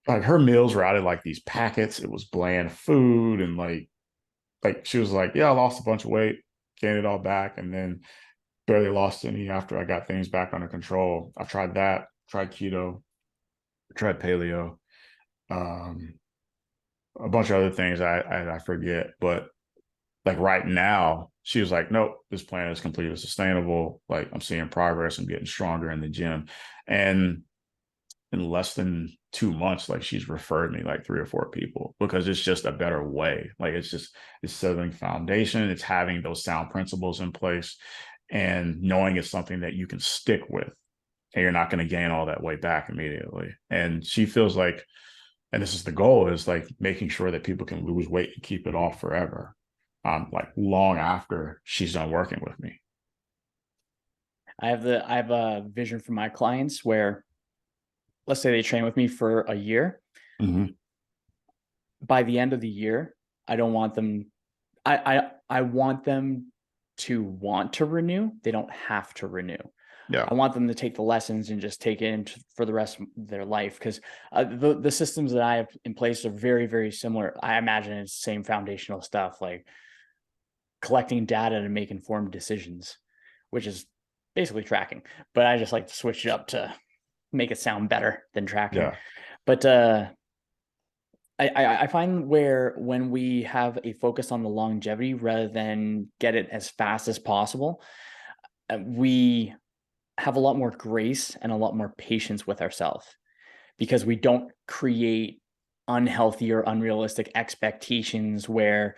like her meals were out of like these packets. It was bland food and like she was like, yeah, I lost a bunch of weight, gained it all back, and then barely lost any after I got things back under control. I tried that, tried keto, tried paleo, um, a bunch of other things I forget, but like right now, she was like, nope, this plan is completely sustainable. Like I'm seeing progress, I'm getting stronger in the gym. And in less than 2 months, like she's referred me like 3 or 4 people because it's just a better way. Like it's setting foundation, it's having those sound principles in place and knowing it's something that you can stick with and you're not going to gain all that weight back immediately. And she feels like, and this is the goal, is like making sure that people can lose weight and keep it off forever. Like long after she's done working with me. I have a vision for my clients where, let's say they train with me for a year. Mm-hmm. By the end of the year, I don't want them. I want them to want to renew. They don't have to renew. Yeah. I want them to take the lessons and just take it for the rest of their life, because the systems that I have in place are very, very similar. I imagine it's the same foundational stuff, like collecting data to make informed decisions, which is basically tracking. But I just like to switch it up to make it sound better than tracking. Yeah. But I find where when we have a focus on the longevity rather than get it as fast as possible, we have a lot more grace and a lot more patience with ourselves, because we don't create unhealthy or unrealistic expectations where,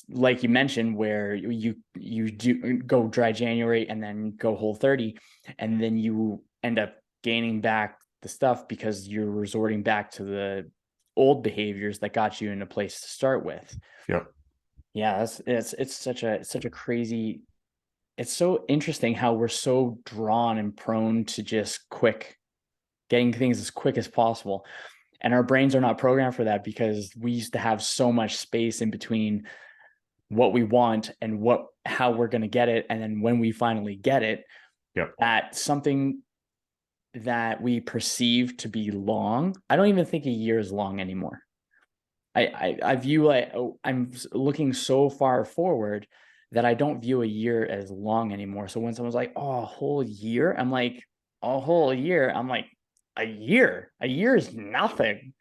like you mentioned, where you do go dry January and then go Whole30, and then you end up gaining back the stuff because you're resorting back to the old behaviors that got you in a place to start with. Yep. Yeah, it's such a crazy, it's so interesting how we're so drawn and prone to just getting things as quick as possible. And our brains are not programmed for that, because we used to have so much space in between what we want and how we're going to get it. And then when we finally get it, Yep. that something that we perceive to be long, I don't even think a year is long anymore. I view, like, I'm looking so far forward that I don't view a year as long anymore. So when someone's like, oh, a whole year, I'm like, a whole year. I'm like, a year is nothing.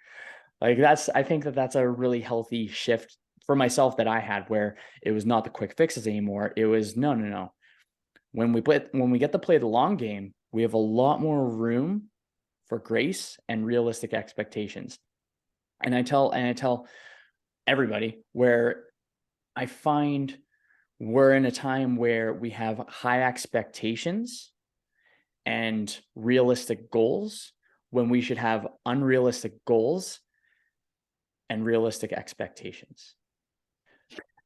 Like I think that's a really healthy shift for myself that I had, where it was not the quick fixes anymore. It was no. When we get to play the long game, we have a lot more room for grace and realistic expectations. And I tell everybody, where I find we're in a time where we have high expectations and realistic goals, when we should have unrealistic goals and realistic expectations.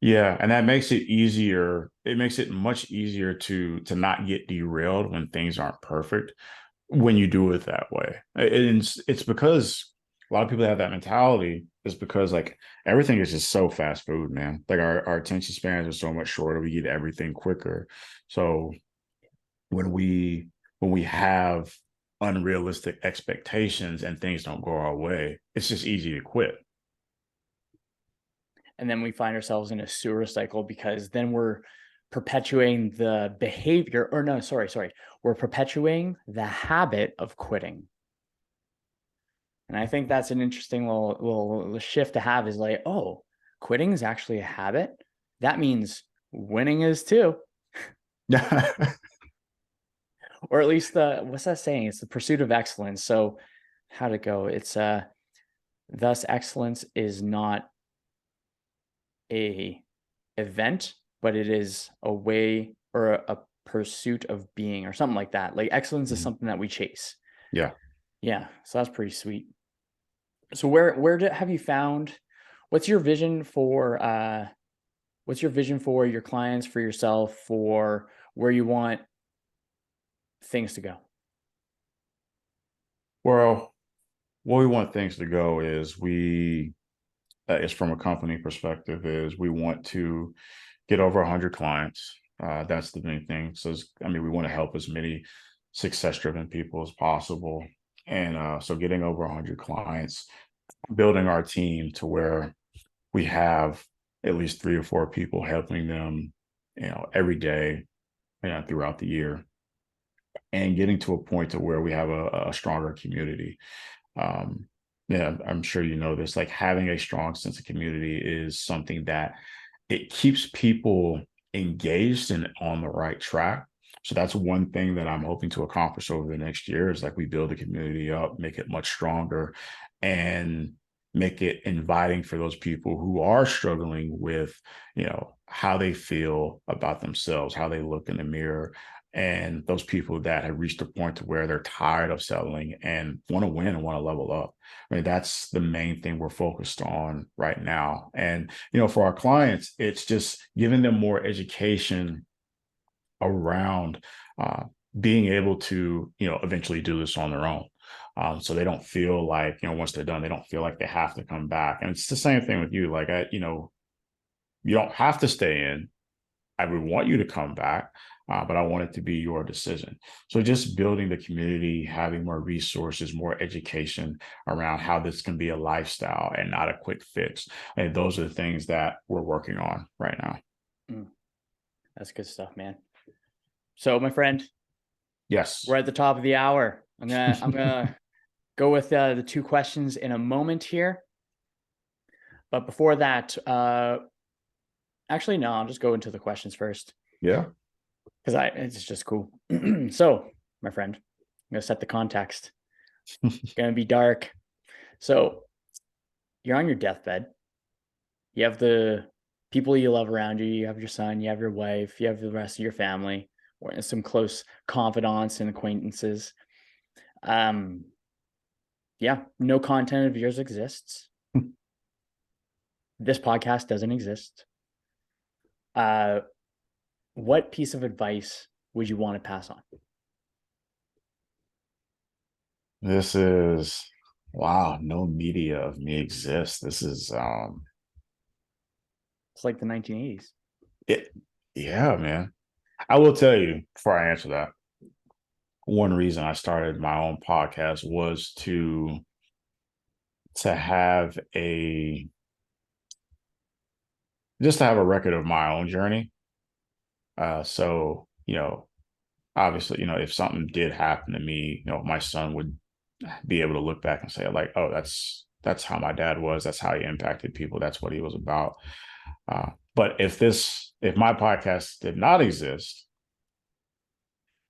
Yeah, and that makes it easier. It makes it much easier to not get derailed when things aren't perfect when you do it that way. It's because a lot of people have that mentality is because like everything is just so fast food, man. Like our attention spans are so much shorter. We get everything quicker. So when we have unrealistic expectations and things don't go our way, it's just easy to quit. And then we find ourselves in a sewer cycle, because then we're perpetuating the behavior, or no, sorry. We're perpetuating the habit of quitting. And I think that's an interesting little shift to have, is like, oh, quitting is actually a habit. That means winning is too. Or at least what's that saying? It's the pursuit of excellence. So how'd it go? It's thus excellence is not a event, but it is a way or a pursuit of being, or something like that. Like excellence is something that we chase. Yeah. Yeah. So that's pretty sweet. So have you found, what's your vision for your clients, for yourself, for where you want things to go? Well, where we want things to go is is from a company perspective, is we want to get over 100 clients. That's the main thing. So, I mean, we want to help as many success-driven people as possible. And so getting over 100 clients, building our team to where we have at least 3 or 4 people helping them, every day, throughout the year, and getting to a point to where we have a stronger community. Yeah, I'm sure you know this, like having a strong sense of community is something that it keeps people engaged and on the right track. So that's one thing that I'm hoping to accomplish over the next year is like we build the community up, make it much stronger, and make it inviting for those people who are struggling with, how they feel about themselves, how they look in the mirror, and those people that have reached a point to where they're tired of settling and want to win and want to level up. I mean, that's the main thing we're focused on right now. And, for our clients, it's just giving them more education around uh, being able to, eventually do this on their own. So they don't feel like, once they're done, they don't feel like they have to come back. And it's the same thing with you. Like, you don't have to stay in. I would want you to come back, but I want it to be your decision. So just building the community, having more resources, more education around how this can be a lifestyle and not a quick fix. And those are the things that we're working on right now. That's good stuff, man. So, my friend, yes, we're at the top of the hour. I'm gonna go with the 2 questions in a moment here. But before that, actually, no, I'll just go into the questions first. Yeah. Because it's just cool. So, my friend, I'm gonna set the context. It's gonna be dark. So, you're on your deathbed. You have the people you love around you. You have your son. You have your wife. You have the rest of your family, or some close confidants and acquaintances. Yeah, no content of yours exists. This podcast doesn't exist. What piece of advice would you want to pass on? This is wow, no media of me exists. This is It's like the 1980s. Yeah, man. I will tell you before I answer that, one reason I started my own podcast was to have a just to have a record of my own journey. So, obviously, if something did happen to me, my son would be able to look back and say, like, oh, that's how my dad was, that's how he impacted people, that's what he was about. But if my podcast did not exist,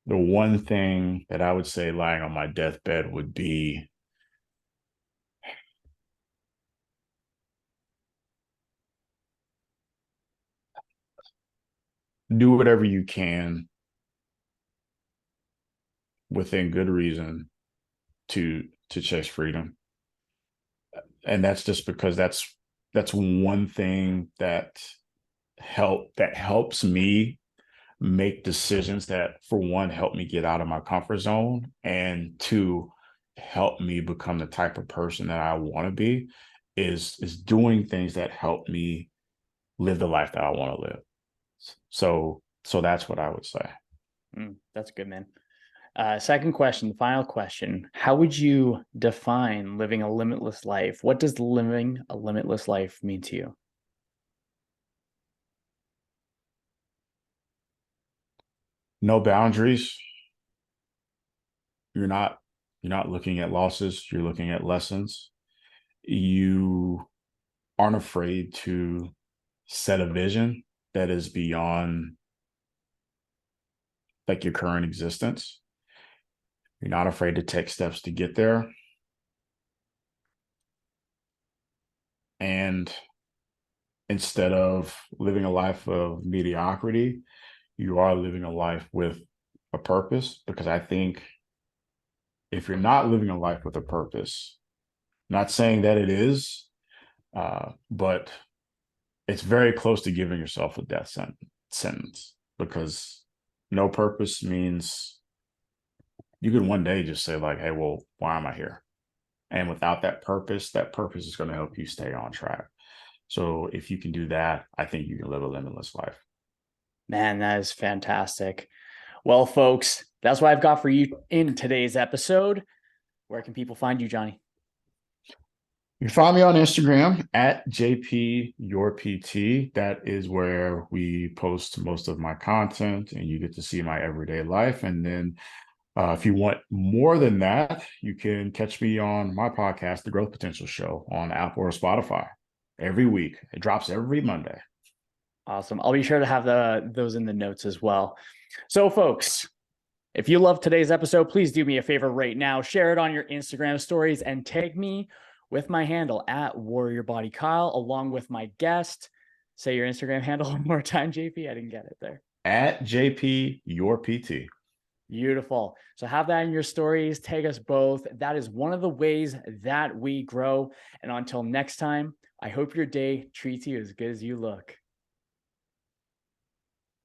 the one thing that I would say lying on my deathbed would be do whatever you can within good reason to chase freedom. And that's just because that's one thing that helps me make decisions that, for one, help me get out of my comfort zone, and two, help me become the type of person that I want to be, is doing things that help me live the life that I want to live. So that's what I would say. That's good, man. Second question, the final question. How would you define living a limitless life? What does living a limitless life mean to you? No boundaries. You're not looking at losses, you're looking at lessons. You aren't afraid to set a vision that is beyond like your current existence. You're not afraid to take steps to get there. And instead of living a life of mediocrity, you are living a life with a purpose. Because I think if you're not living a life with a purpose, not saying that it is, but it's very close to giving yourself a death sentence, because no purpose means you could one day just say like, hey, well, why am I here? And without that purpose is going to help you stay on track. So if you can do that, I think you can live a limitless life. Man, that is fantastic. Well, folks, that's what I've got for you in today's episode. Where can people find you, Johnnie? You can find me on Instagram at JPYourPT. That is where we post most of my content, and you get to see my everyday life. And then If you want more than that, you can catch me on my podcast, The Growth Potential Show, on Apple or Spotify every week. It drops every Monday. Awesome. I'll be sure to have those in the notes as well. So, folks, if you love today's episode, please do me a favor right now. Share it on your Instagram stories and tag me with my handle at Warrior Body Kyle, along with my guest. Say your Instagram handle one more time, JP. I didn't get it there. At JP, your PT. Beautiful. So have that in your stories. Tag us both. That is one of the ways that we grow. And until next time, I hope your day treats you as good as you look.